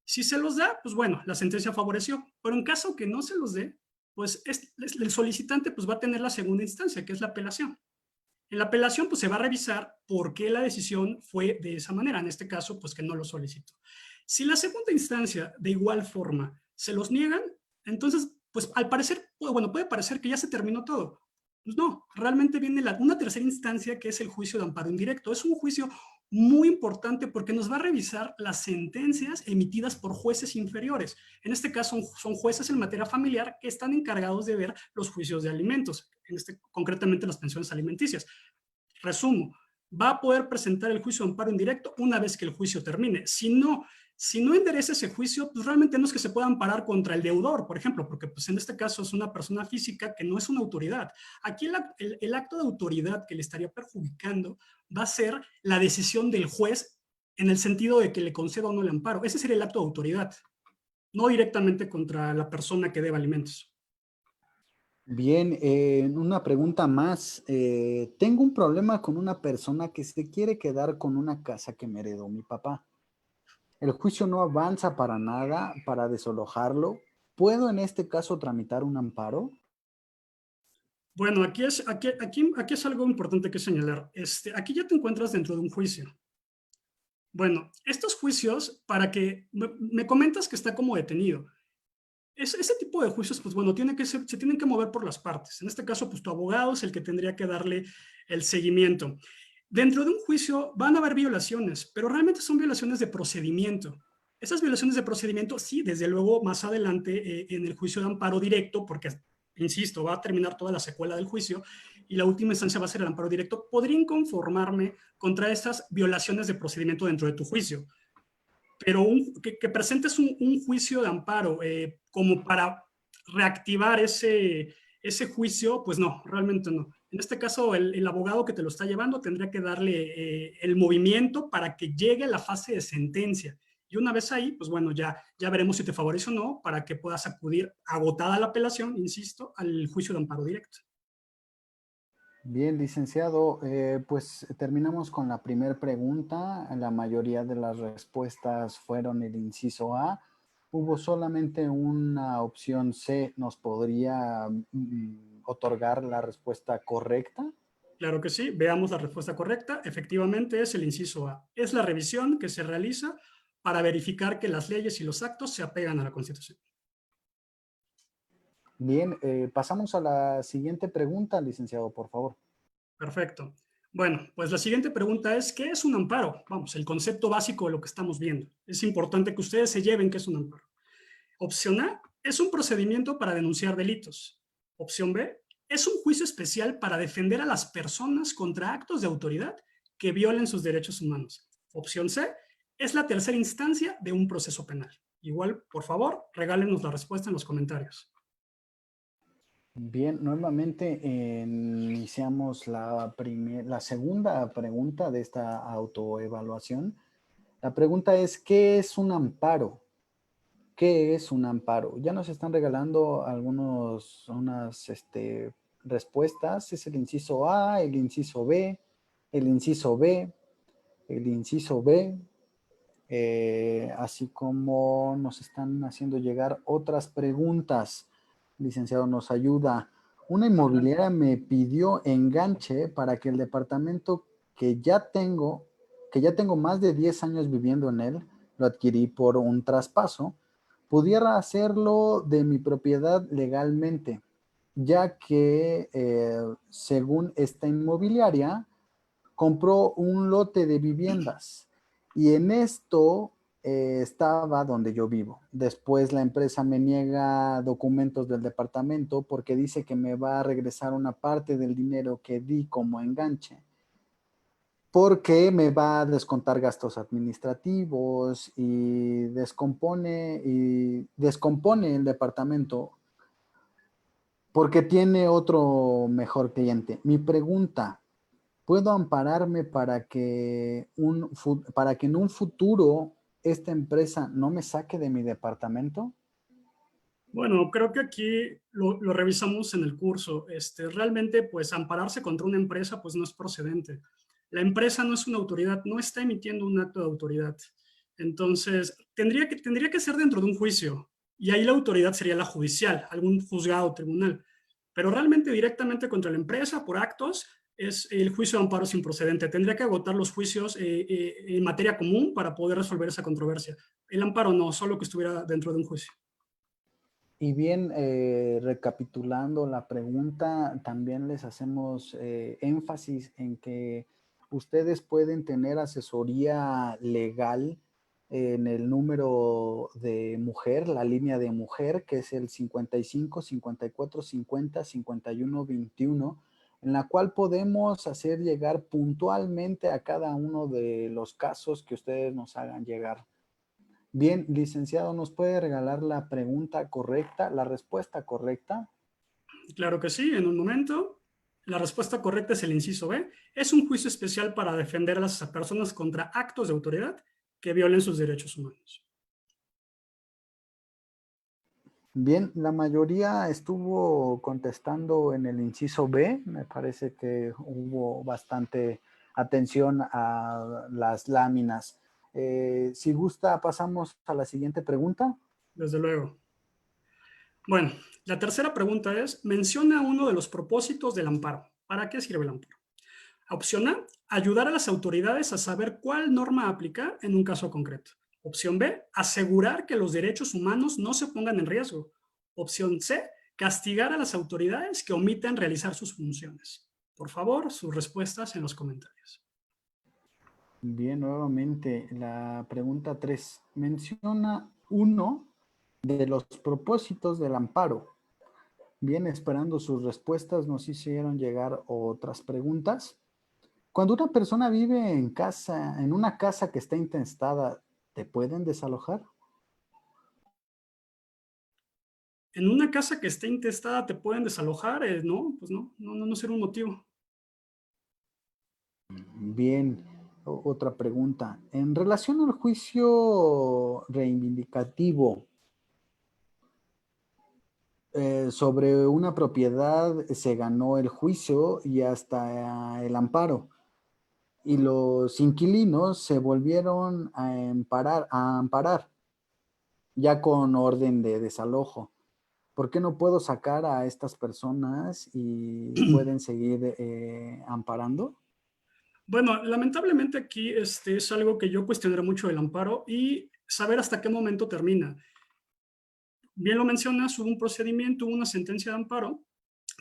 E: Si se los da, pues bueno, la sentencia favoreció. Pero en caso que no se los dé, pues el solicitante pues va a tener la segunda instancia, que es la apelación. En la apelación pues se va a revisar por qué la decisión fue de esa manera. En este caso, pues que no lo solicitó. Si la segunda instancia de igual forma se los niegan, entonces pues al parecer, bueno, puede parecer que ya se terminó todo. Pues no, realmente viene una tercera instancia que es el juicio de amparo indirecto. Es un juicio muy importante porque nos va a revisar las sentencias emitidas por jueces inferiores. En este caso son jueces en materia familiar que están encargados de ver los juicios de alimentos, concretamente las pensiones alimenticias. Resumo, va a poder presentar el juicio de amparo indirecto una vez que el juicio termine. Si no endereza ese juicio, pues realmente no es que se pueda amparar contra el deudor, por ejemplo, porque pues en este caso es una persona física que no es una autoridad. Aquí el acto de autoridad que le estaría perjudicando va a ser la decisión del juez en el sentido de que le conceda o no el amparo. Ese sería el acto de autoridad, no directamente contra la persona que debe alimentos.
A: Bien, una pregunta más. Tengo un problema con una persona que se quiere quedar con una casa que me heredó mi papá. El juicio no avanza para nada para desalojarlo. ¿Puedo en este caso tramitar un amparo?
E: Bueno, aquí es algo importante que señalar. Aquí ya te encuentras dentro de un juicio. Bueno, estos juicios, para que me comentas que está como detenido. Ese tipo de juicios, pues bueno, se tienen que mover por las partes. En este caso, pues tu abogado es el que tendría que darle el seguimiento. Dentro de un juicio van a haber violaciones, pero realmente son violaciones de procedimiento. Esas violaciones de procedimiento, sí, desde luego, más adelante en el juicio de amparo directo, porque, insisto, va a terminar toda la secuela del juicio y la última instancia va a ser el amparo directo, podría inconformarme contra esas violaciones de procedimiento dentro de tu juicio. Pero que presentes un juicio de amparo como para reactivar ese juicio, pues no, realmente no. En este caso, el abogado que te lo está llevando tendría que darle el movimiento para que llegue a la fase de sentencia. Y una vez ahí, pues bueno, ya veremos si te favorece o no para que puedas acudir, agotada la apelación, insisto, al juicio de amparo directo.
A: Bien, licenciado, pues terminamos con la primera pregunta. La mayoría de las respuestas fueron el inciso A. Hubo solamente una opción C. ¿Nos podría otorgar la respuesta correcta?
E: Claro que sí, veamos la respuesta correcta. Efectivamente es el inciso A. Es la revisión que se realiza para verificar que las leyes y los actos se apegan a la Constitución.
A: Bien, pasamos a la siguiente pregunta, licenciado, por favor.
E: Perfecto. Bueno, pues la siguiente pregunta es, ¿qué es un amparo? Vamos, el concepto básico de lo que estamos viendo. Es importante que ustedes se lleven qué es un amparo. Opción A, es un procedimiento para denunciar delitos. Opción B, es un juicio especial para defender a las personas contra actos de autoridad que violen sus derechos humanos. Opción C, es la tercera instancia de un proceso penal. Igual, por favor, regálenos la respuesta en los comentarios.
A: Bien, nuevamente iniciamos la segunda pregunta de esta autoevaluación. La pregunta es, ¿qué es un amparo? ¿Qué es un amparo? Ya nos están regalando unas respuestas. Es el inciso A, el inciso B, el inciso B, el inciso B, así como nos están haciendo llegar otras preguntas. Licenciado, nos ayuda. Una inmobiliaria me pidió enganche para que el departamento que ya tengo más de 10 años viviendo en él, lo adquirí por un traspaso, pudiera hacerlo de mi propiedad legalmente, ya que según esta inmobiliaria, compró un lote de viviendas y en esto estaba donde yo vivo. Después la empresa me niega documentos del departamento porque dice que me va a regresar una parte del dinero que di como enganche, porque me va a descontar gastos administrativos y descompone el departamento porque tiene otro mejor cliente. Mi pregunta, ¿puedo ampararme para que en un futuro esta empresa no me saque de mi departamento?
E: Bueno, creo que aquí lo revisamos en el curso. Realmente, pues, ampararse contra una empresa, pues, no es procedente. La empresa no es una autoridad, no está emitiendo un acto de autoridad. Entonces, tendría que ser dentro de un juicio, y ahí la autoridad sería la judicial, algún juzgado o tribunal. Pero realmente directamente contra la empresa, por actos, el juicio de amparo es improcedente. Tendría que agotar los juicios en materia común para poder resolver esa controversia. El amparo no, solo que estuviera dentro de un juicio.
A: Y bien, recapitulando la pregunta, también les hacemos énfasis en que ustedes pueden tener asesoría legal en el número de mujer, la línea de mujer, que es el 55 54 50 51 21, en la cual podemos hacer llegar puntualmente a cada uno de los casos que ustedes nos hagan llegar. Bien, licenciado, ¿nos puede regalar la pregunta correcta, la respuesta correcta?
E: Claro que sí, en un momento. La respuesta correcta es el inciso B. Es un juicio especial para defender a las personas contra actos de autoridad que violen sus derechos humanos.
A: Bien, la mayoría estuvo contestando en el inciso B. Me parece que hubo bastante atención a las láminas. Si gusta, pasamos a la siguiente pregunta.
E: Desde luego. Bueno, la tercera pregunta es, menciona uno de los propósitos del amparo. ¿Para qué sirve el amparo? Opción A, ayudar a las autoridades a saber cuál norma aplicar en un caso concreto. Opción B, asegurar que los derechos humanos no se pongan en riesgo. Opción C, castigar a las autoridades que omitan realizar sus funciones. Por favor, sus respuestas en los comentarios.
A: Bien, nuevamente, la pregunta 3. Menciona uno de los propósitos del amparo. Bien, esperando sus respuestas, nos hicieron llegar otras preguntas. Cuando una persona vive en casa, en una casa que está intestada, ¿te pueden desalojar?
E: En una casa que esté intestada te pueden desalojar, no, pues no será un motivo.
A: Bien, otra pregunta. En relación al juicio reivindicativo sobre una propiedad, se ganó el juicio y hasta el amparo. Y los inquilinos se volvieron a amparar, ya con orden de desalojo. ¿Por qué no puedo sacar a estas personas y pueden seguir amparando?
E: Bueno, lamentablemente aquí es algo que yo cuestionaré mucho del amparo y saber hasta qué momento termina. Bien lo mencionas, hubo un procedimiento, hubo una sentencia de amparo,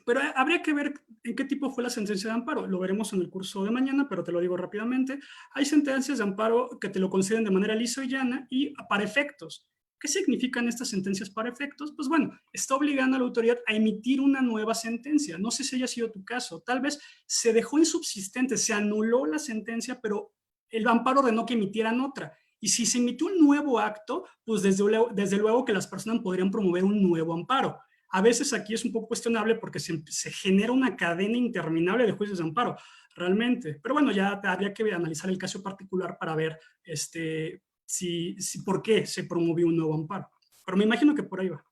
E: pero habría que ver en qué tipo fue la sentencia de amparo. Lo veremos en el curso de mañana, pero te lo digo rápidamente. Hay sentencias de amparo que te lo conceden de manera lisa y llana y para efectos. ¿Qué significan estas sentencias para efectos? Pues bueno, está obligando a la autoridad a emitir una nueva sentencia. No sé si haya sido tu caso. Tal vez se dejó insubsistente, se anuló la sentencia, pero el amparo ordenó que emitieran otra. Y si se emitió un nuevo acto, pues desde luego que las personas podrían promover un nuevo amparo. A veces aquí es un poco cuestionable porque se genera una cadena interminable de juicios de amparo, realmente. Pero bueno, ya habría que analizar el caso particular para ver por qué se promovió un nuevo amparo. Pero me imagino que por ahí va.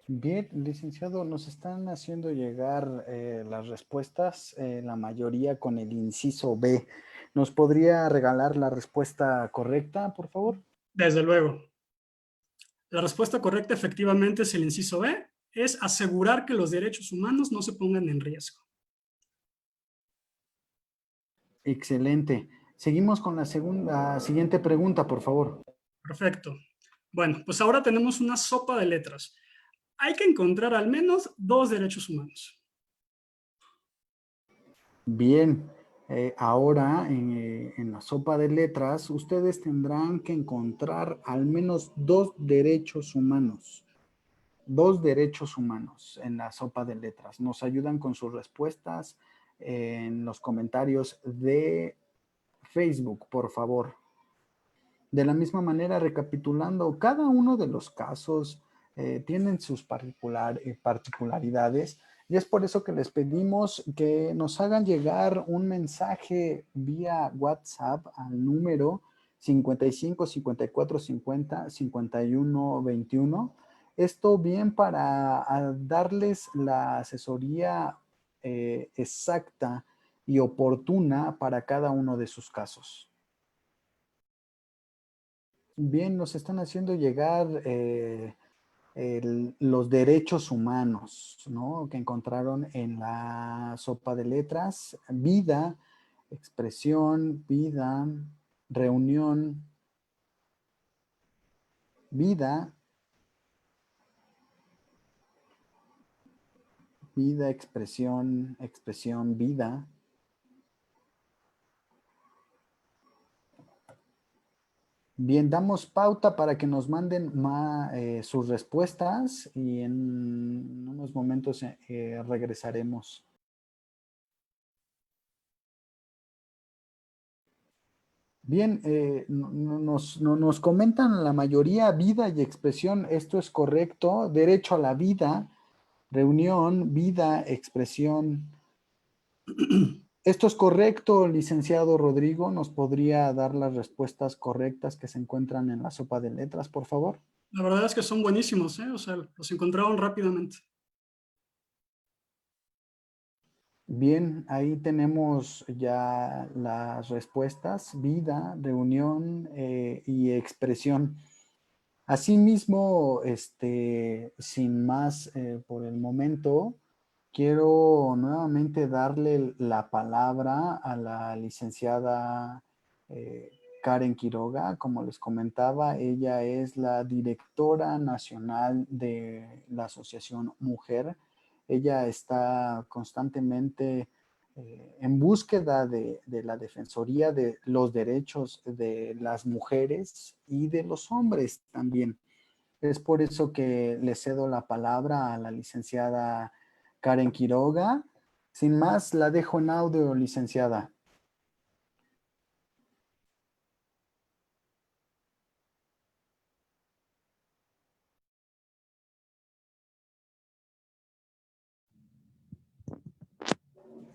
A: Bien, licenciado, nos están haciendo llegar las respuestas, la mayoría con el inciso B. ¿Nos podría regalar la respuesta correcta, por favor?
E: Desde luego. La respuesta correcta efectivamente es el inciso B, es asegurar que los derechos humanos no se pongan en riesgo.
A: Excelente. Seguimos con la siguiente pregunta, por favor.
E: Perfecto. Bueno, pues ahora tenemos una sopa de letras. Hay que encontrar al menos 2 derechos humanos.
A: Bien, ahora en la sopa de letras, ustedes tendrán que encontrar al menos 2 derechos humanos. 2 derechos humanos en la sopa de letras. Nos ayudan con sus respuestas en los comentarios de Facebook, por favor. De la misma manera, recapitulando cada uno de los casos tienen sus particularidades, y es por eso que les pedimos que nos hagan llegar un mensaje vía WhatsApp al número 55 54 50 51 21. Esto bien para darles la asesoría exacta y oportuna para cada uno de sus casos. Bien, nos están haciendo llegar los derechos humanos, ¿no? Que encontraron en la sopa de letras: vida, expresión, vida, reunión, vida, vida, expresión, expresión, vida. Bien, damos pauta para que nos manden sus respuestas y en unos momentos regresaremos. Bien, nos comentan la mayoría vida y expresión. Esto es correcto. Derecho a la vida, reunión, vida, expresión. Esto es correcto, licenciado Rodrigo. ¿Nos podría dar las respuestas correctas que se encuentran en la sopa de letras, por favor?
E: La verdad es que son buenísimos, ¿eh? O sea, los encontraron rápidamente.
A: Bien, ahí tenemos ya las respuestas: vida, reunión y expresión. Asimismo, sin más por el momento, quiero nuevamente darle la palabra a la licenciada Karen Quiroga. Como les comentaba, ella es la directora nacional de la Asociación Mujer. Ella está constantemente en búsqueda de la defensoría de los derechos de las mujeres y de los hombres también. Es por eso que le cedo la palabra a la licenciada Karen Quiroga. Sin más, la dejo en audio, licenciada.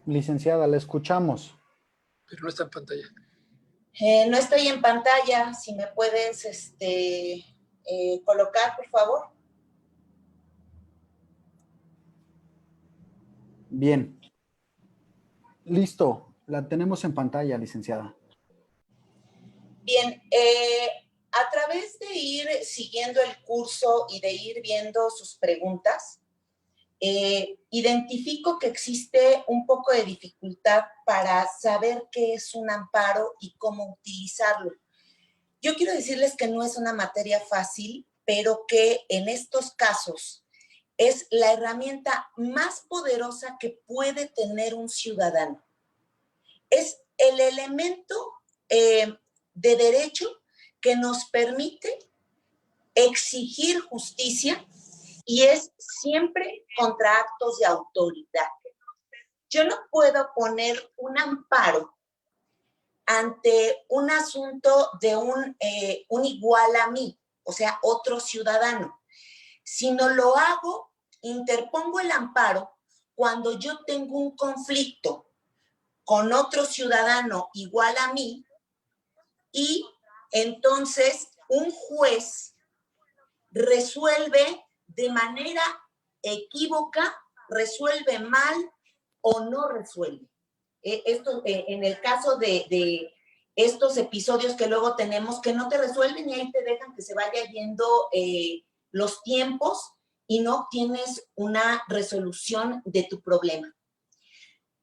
A: Licenciada, la escuchamos.
F: Pero no está en pantalla.
B: No estoy en pantalla. Si me puedes colocar, por favor.
A: Bien. Listo. La tenemos en pantalla, licenciada.
B: Bien. A través de ir siguiendo el curso y de ir viendo sus preguntas, identifico que existe un poco de dificultad para saber qué es un amparo y cómo utilizarlo. Yo quiero decirles que no es una materia fácil, pero que en estos casos es la herramienta más poderosa que puede tener un ciudadano. Es el elemento de derecho que nos permite exigir justicia y es siempre contra actos de autoridad. Yo no puedo poner un amparo ante un asunto de un igual a mí, o sea, otro ciudadano, sino lo hago, interpongo el amparo cuando yo tengo un conflicto con otro ciudadano igual a mí y entonces un juez resuelve de manera equívoca, resuelve mal o no resuelve. Esto, en el caso de estos episodios que luego tenemos que no te resuelven y ahí te dejan que se vaya yendo los tiempos y no tienes una resolución de tu problema.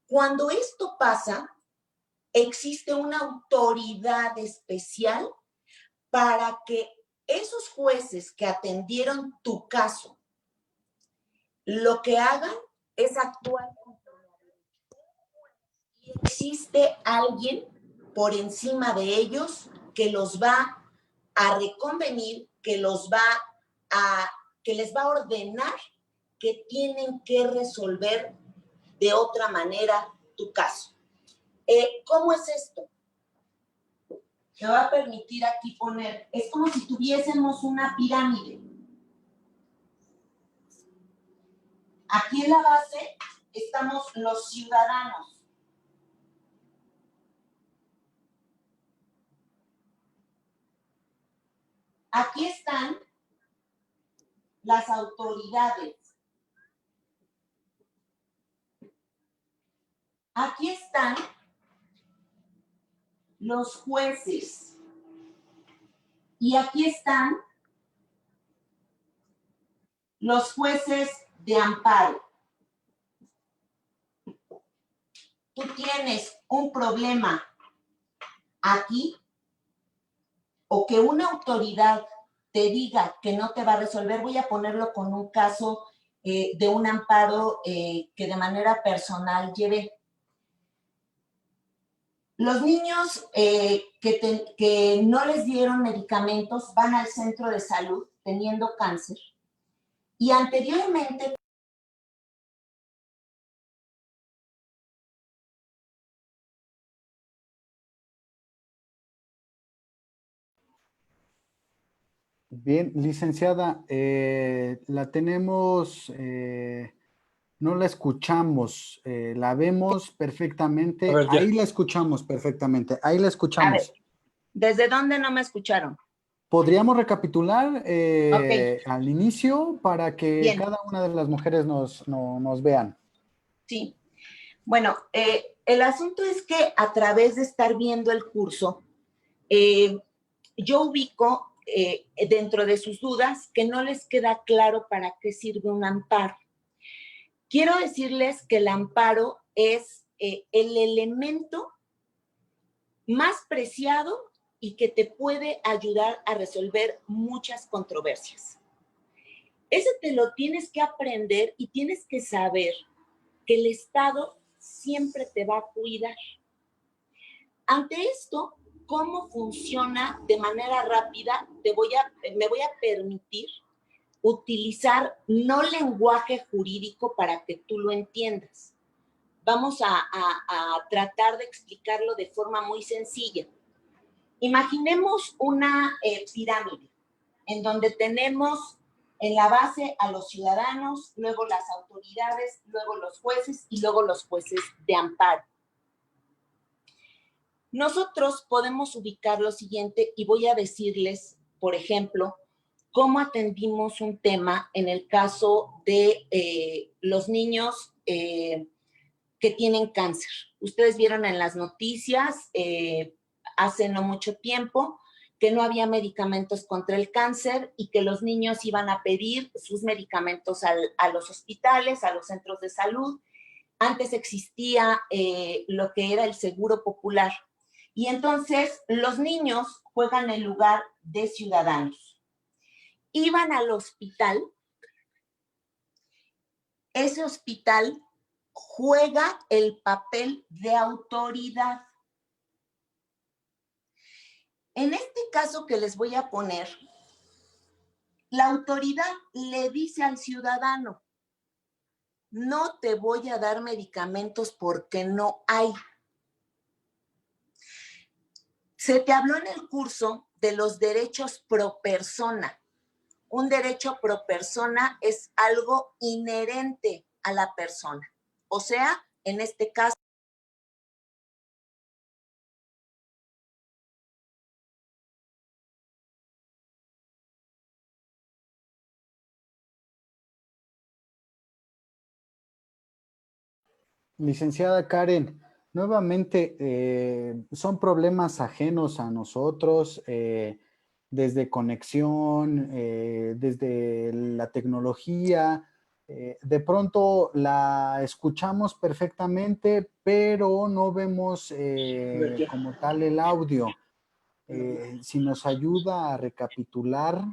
B: Cuando esto pasa, existe una autoridad especial para que esos jueces que atendieron tu caso, lo que hagan es actuar contra la ley. Y existe alguien por encima de ellos que los va a reconvenir, que les va a ordenar que tienen que resolver de otra manera tu caso. ¿Cómo es esto? Me va a permitir aquí poner, es como si tuviésemos una pirámide. Aquí en la base estamos los ciudadanos. Aquí están las autoridades. Aquí están los jueces. Y aquí están los jueces de amparo. Tú tienes un problema aquí o que una autoridad te diga que no te va a resolver, voy a ponerlo con un caso de un amparo que de manera personal llevé. Los niños que no les dieron medicamentos van al centro de salud teniendo cáncer y anteriormente
A: Bien, licenciada, la tenemos, no la escuchamos, la vemos perfectamente,
F: A ver, ya.
A: ahí la escuchamos perfectamente, ahí la
B: A ver,
A: escuchamos.
B: ¿desde dónde no me escucharon?
A: ¿Podríamos recapitular
B: Ok,
A: al inicio para que
B: bien,
A: cada una de las mujeres nos vean?
B: sí. Bueno, el asunto es que a través de estar viendo el curso, yo ubico dentro de sus dudas que no les queda claro para qué sirve un amparo. Quiero decirles que el amparo es el elemento más preciado y que te puede ayudar a resolver muchas controversias. Ese te lo tienes que aprender y tienes que saber que el Estado siempre te va a cuidar. Ante esto, ¿cómo funciona de manera rápida? Me voy a permitir utilizar no lenguaje jurídico para que tú lo entiendas. Vamos a tratar de explicarlo de forma muy sencilla. Imaginemos una pirámide en donde tenemos en la base a los ciudadanos, luego las autoridades, luego los jueces y luego los jueces de amparo. Nosotros podemos ubicar lo siguiente y voy a decirles, por ejemplo, cómo atendimos un tema en el caso de los niños que tienen cáncer. Ustedes vieron en las noticias hace no mucho tiempo que no había medicamentos contra el cáncer y que los niños iban a pedir sus medicamentos a los hospitales, a los centros de salud. Antes existía lo que era el seguro popular. Y entonces los niños juegan en lugar de ciudadanos. Iban al hospital. Ese hospital juega el papel de autoridad. En este caso que les voy a poner, la autoridad le dice al ciudadano, no te voy a dar medicamentos porque no hay. Se te habló en el curso de los derechos pro persona. Un derecho pro persona es algo inherente a la persona. O sea, en este caso,
A: Licenciada Karen, nuevamente son problemas ajenos a nosotros, desde conexión, desde la tecnología. De pronto la escuchamos perfectamente, pero no vemos como tal el audio. Si nos ayuda a recapitular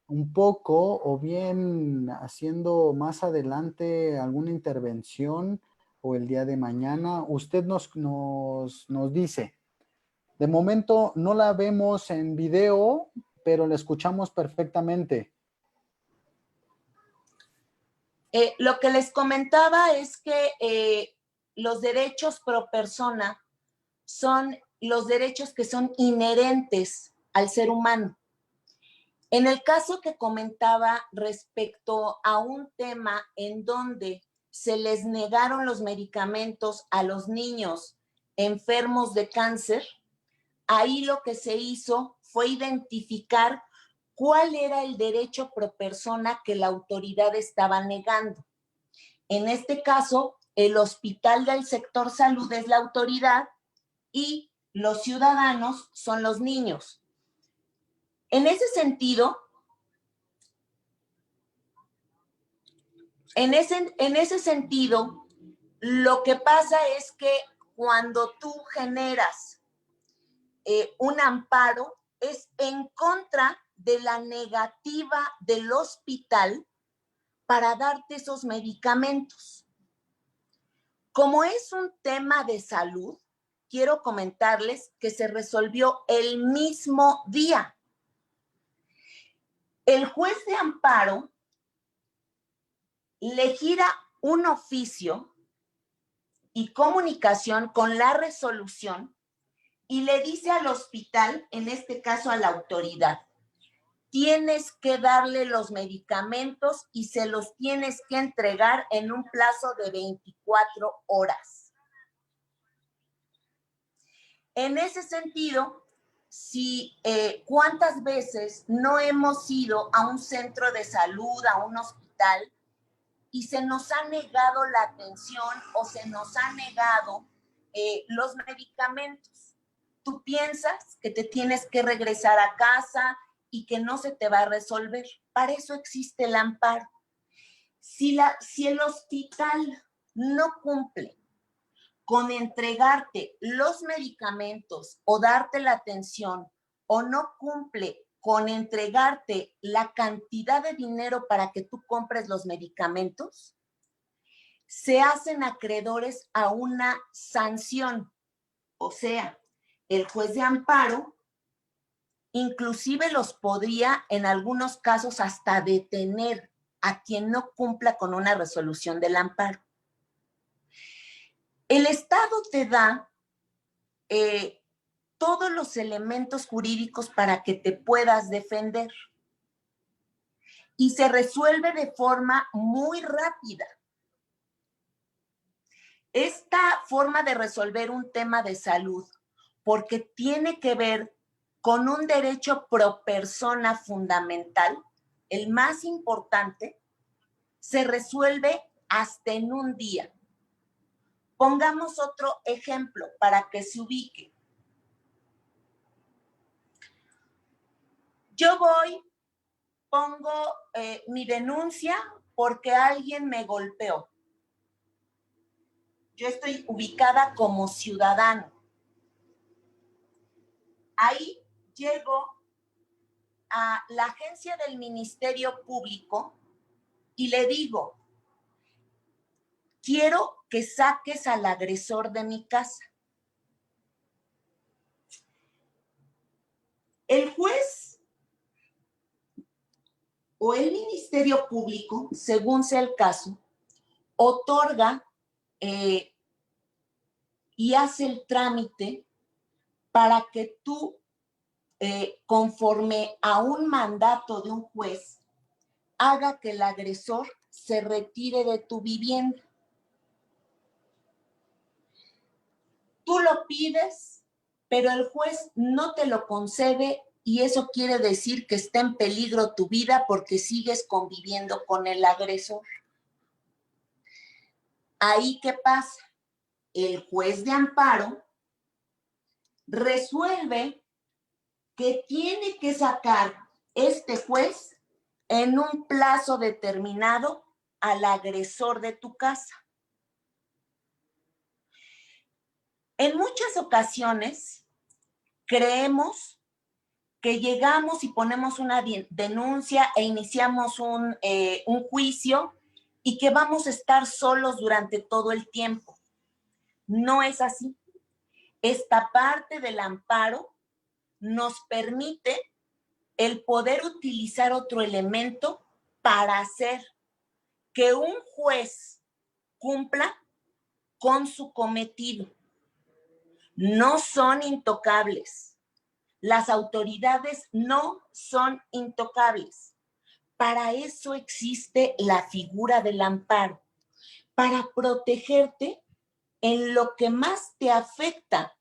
A: un poco o bien haciendo más adelante alguna intervención o el día de mañana, usted nos dice. De momento no la vemos en video, pero la escuchamos perfectamente.
B: lo que les comentaba es que los derechos pro persona son los derechos que son inherentes al ser humano.
G: En el caso que comentaba respecto a un tema en donde se les negaron los medicamentos a los niños enfermos de cáncer, ahí lo que se hizo fue identificar cuál era el derecho pro persona que la autoridad estaba negando. En este caso, el hospital del sector salud es la autoridad y los ciudadanos son los niños. En ese sentido, lo que pasa es que cuando tú generas un amparo, es en contra de la negativa del hospital para darte esos medicamentos. Como es un tema de salud, quiero comentarles que se resolvió el mismo día. El juez de amparo le gira un oficio y comunicación con la resolución y le dice al hospital, en este caso a la autoridad, tienes que darle los medicamentos y se los tienes que entregar en un plazo de 24 horas. En ese sentido, ¿cuántas veces no hemos ido a un centro de salud, a un hospital, y se nos ha negado la atención o se nos ha negado los medicamentos? Tú piensas que te tienes que regresar a casa y que no se te va a resolver. Para eso existe el amparo. Si el hospital no cumple con entregarte los medicamentos o darte la atención, o no cumple con entregarte la cantidad de dinero para que tú compres los medicamentos, se hacen acreedores a una sanción. O sea, el juez de amparo inclusive los podría en algunos casos hasta detener a quien no cumpla con una resolución del amparo. El Estado te da todos los elementos jurídicos para que te puedas defender y se resuelve de forma muy rápida. Esta forma de resolver un tema de salud, porque tiene que ver con un derecho pro persona fundamental, el más importante, se resuelve hasta en un día. Pongamos otro ejemplo para que se ubique. Yo pongo mi denuncia porque alguien me golpeó. Yo estoy ubicada como ciudadano. Ahí llego a la agencia del Ministerio Público y le digo, quiero que saques al agresor de mi casa. El juez o el Ministerio Público, según sea el caso, otorga y hace el trámite para que tú, conforme a un mandato de un juez, haga que el agresor se retire de tu vivienda. Tú lo pides, pero el juez no te lo concede y eso quiere decir que está en peligro tu vida porque sigues conviviendo con el agresor. Ahí, ¿qué pasa? El juez de amparo resuelve que tiene que sacar este juez en un plazo determinado al agresor de tu casa. En muchas ocasiones creemos que llegamos y ponemos una denuncia e iniciamos un juicio y que vamos a estar solos durante todo el tiempo. No es así. Esta parte del amparo nos permite el poder utilizar otro elemento para hacer que un juez cumpla con su cometido. No son intocables. Las autoridades no son intocables. Para eso existe la figura del amparo, para protegerte en lo que más te afecta,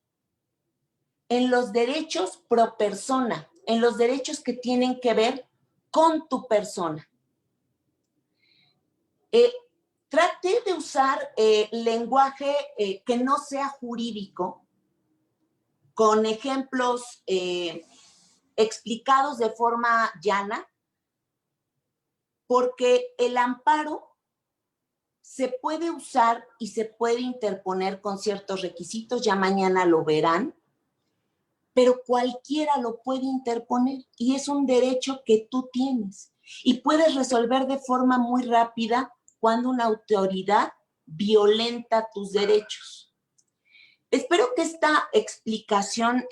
G: en los derechos pro persona, en los derechos que tienen que ver con tu persona. Trate de usar lenguaje que no sea jurídico, con ejemplos explicados de forma llana, porque el amparo se puede usar y se puede interponer con ciertos requisitos, ya mañana lo verán, pero cualquiera lo puede interponer y es un derecho que tú tienes y puedes resolver de forma muy rápida cuando una autoridad violenta tus derechos. Espero que esta explicación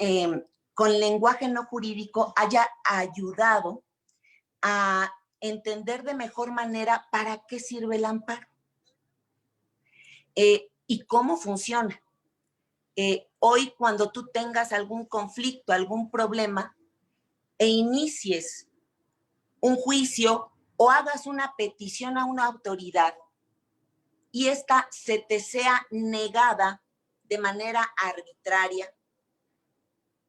G: con lenguaje no jurídico haya ayudado a entender de mejor manera para qué sirve el amparo y cómo funciona. Hoy, cuando tú tengas algún conflicto, algún problema, e inicies un juicio o hagas una petición a una autoridad y esta se te sea negada de manera arbitraria,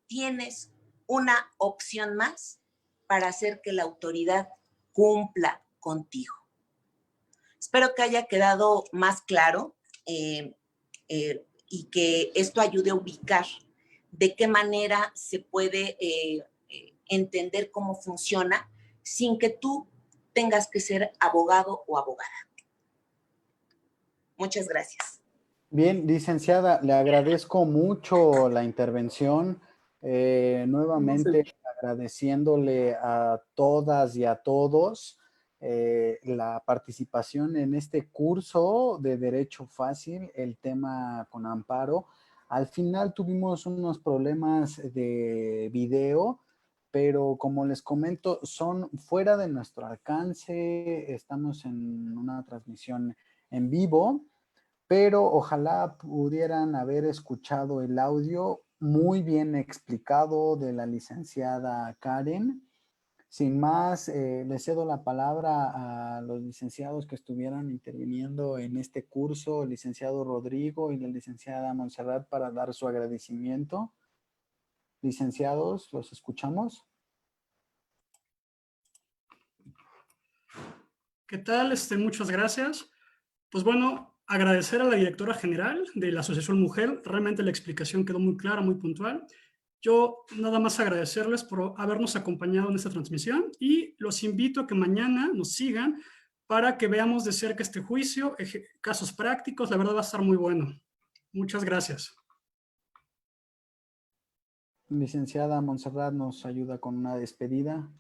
G: tienes una opción más para hacer que la autoridad cumpla contigo. Espero que haya quedado más claro y que esto ayude a ubicar de qué manera se puede entender cómo funciona sin que tú tengas que ser abogado o abogada. Muchas gracias.
A: Bien, licenciada, le agradezco mucho la intervención. Nuevamente agradeciéndole a todas y a todos la participación en este curso de Derecho Fácil, el tema con amparo. Al final tuvimos unos problemas de video, pero como les comento, son fuera de nuestro alcance. Estamos en una transmisión en vivo, pero ojalá pudieran haber escuchado el audio muy bien explicado de la licenciada Karen. Sin más, le cedo la palabra a los licenciados que estuvieran interviniendo en este curso, el licenciado Rodrigo y la licenciada Montserrat, para dar su agradecimiento. Licenciados, ¿los escuchamos?
E: ¿Qué tal? Muchas gracias. Pues bueno, agradecer a la directora general de la Asociación Mujer. Realmente la explicación quedó muy clara, muy puntual. Yo nada más agradecerles por habernos acompañado en esta transmisión y los invito a que mañana nos sigan para que veamos de cerca este juicio, casos prácticos. La verdad va a estar muy bueno. Muchas gracias.
A: Licenciada Montserrat nos ayuda con una despedida.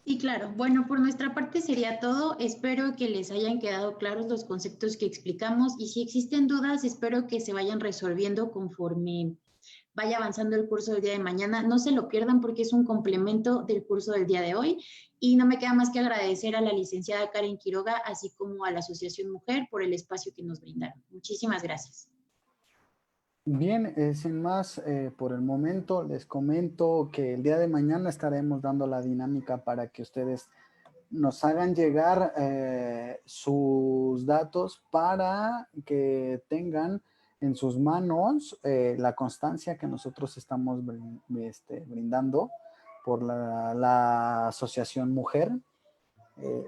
C: Sí, claro. Bueno, por nuestra parte sería todo. Espero que les hayan quedado claros los conceptos que explicamos y si existen dudas, espero que se vayan resolviendo conforme vaya avanzando el curso del día de mañana. No se lo pierdan porque es un complemento del curso del día de hoy y no me queda más que agradecer a la licenciada Karen Quiroga, así como a la Asociación Mujer por el espacio que nos brindaron. Muchísimas gracias.
A: Bien, sin más, por el momento les comento que el día de mañana estaremos dando la dinámica para que ustedes nos hagan llegar sus datos para que tengan en sus manos la constancia que nosotros estamos brindando por la Asociación Mujer.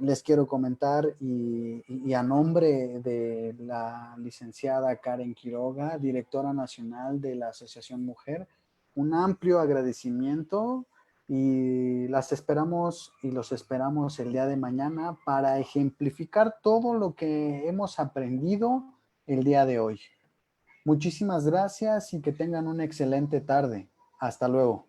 A: Les quiero comentar y a nombre de la licenciada Karen Quiroga, directora nacional de la Asociación Mujer, un amplio agradecimiento y las esperamos y los esperamos el día de mañana para ejemplificar todo lo que hemos aprendido el día de hoy. Muchísimas gracias y que tengan una excelente tarde. Hasta luego.